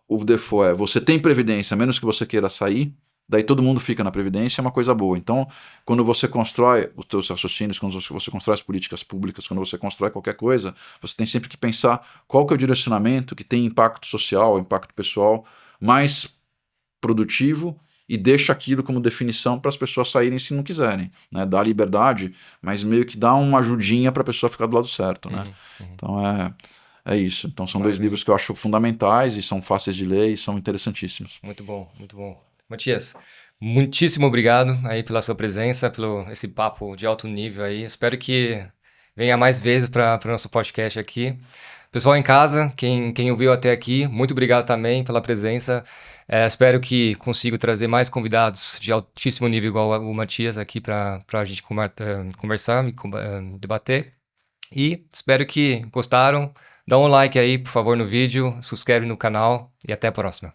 o default é, você tem previdência, a menos que você queira sair, daí todo mundo fica na previdência, é uma coisa boa. Então, quando você constrói os seus raciocínios, quando você constrói as políticas públicas, quando você constrói qualquer coisa, você tem sempre que pensar qual que é o direcionamento que tem impacto social, impacto pessoal, mais produtivo, e deixa aquilo como definição para as pessoas saírem se não quiserem. Né? Dá liberdade, mas meio que dá uma ajudinha para a pessoa ficar do lado certo. Né? Então é isso. Então são dois livros que eu acho fundamentais e são fáceis de ler e são interessantíssimos. Muito bom, muito bom. Matias, muitíssimo obrigado aí pela sua presença, pelo esse papo de alto nível aí. Espero que venha mais vezes para o nosso podcast aqui. Pessoal em casa, quem ouviu até aqui, muito obrigado também pela presença. Espero que consiga trazer mais convidados de altíssimo nível igual o Matias aqui para a gente conversar e debater. E espero que gostaram. Dá um like aí, por favor, no vídeo, subscreve no canal e até a próxima.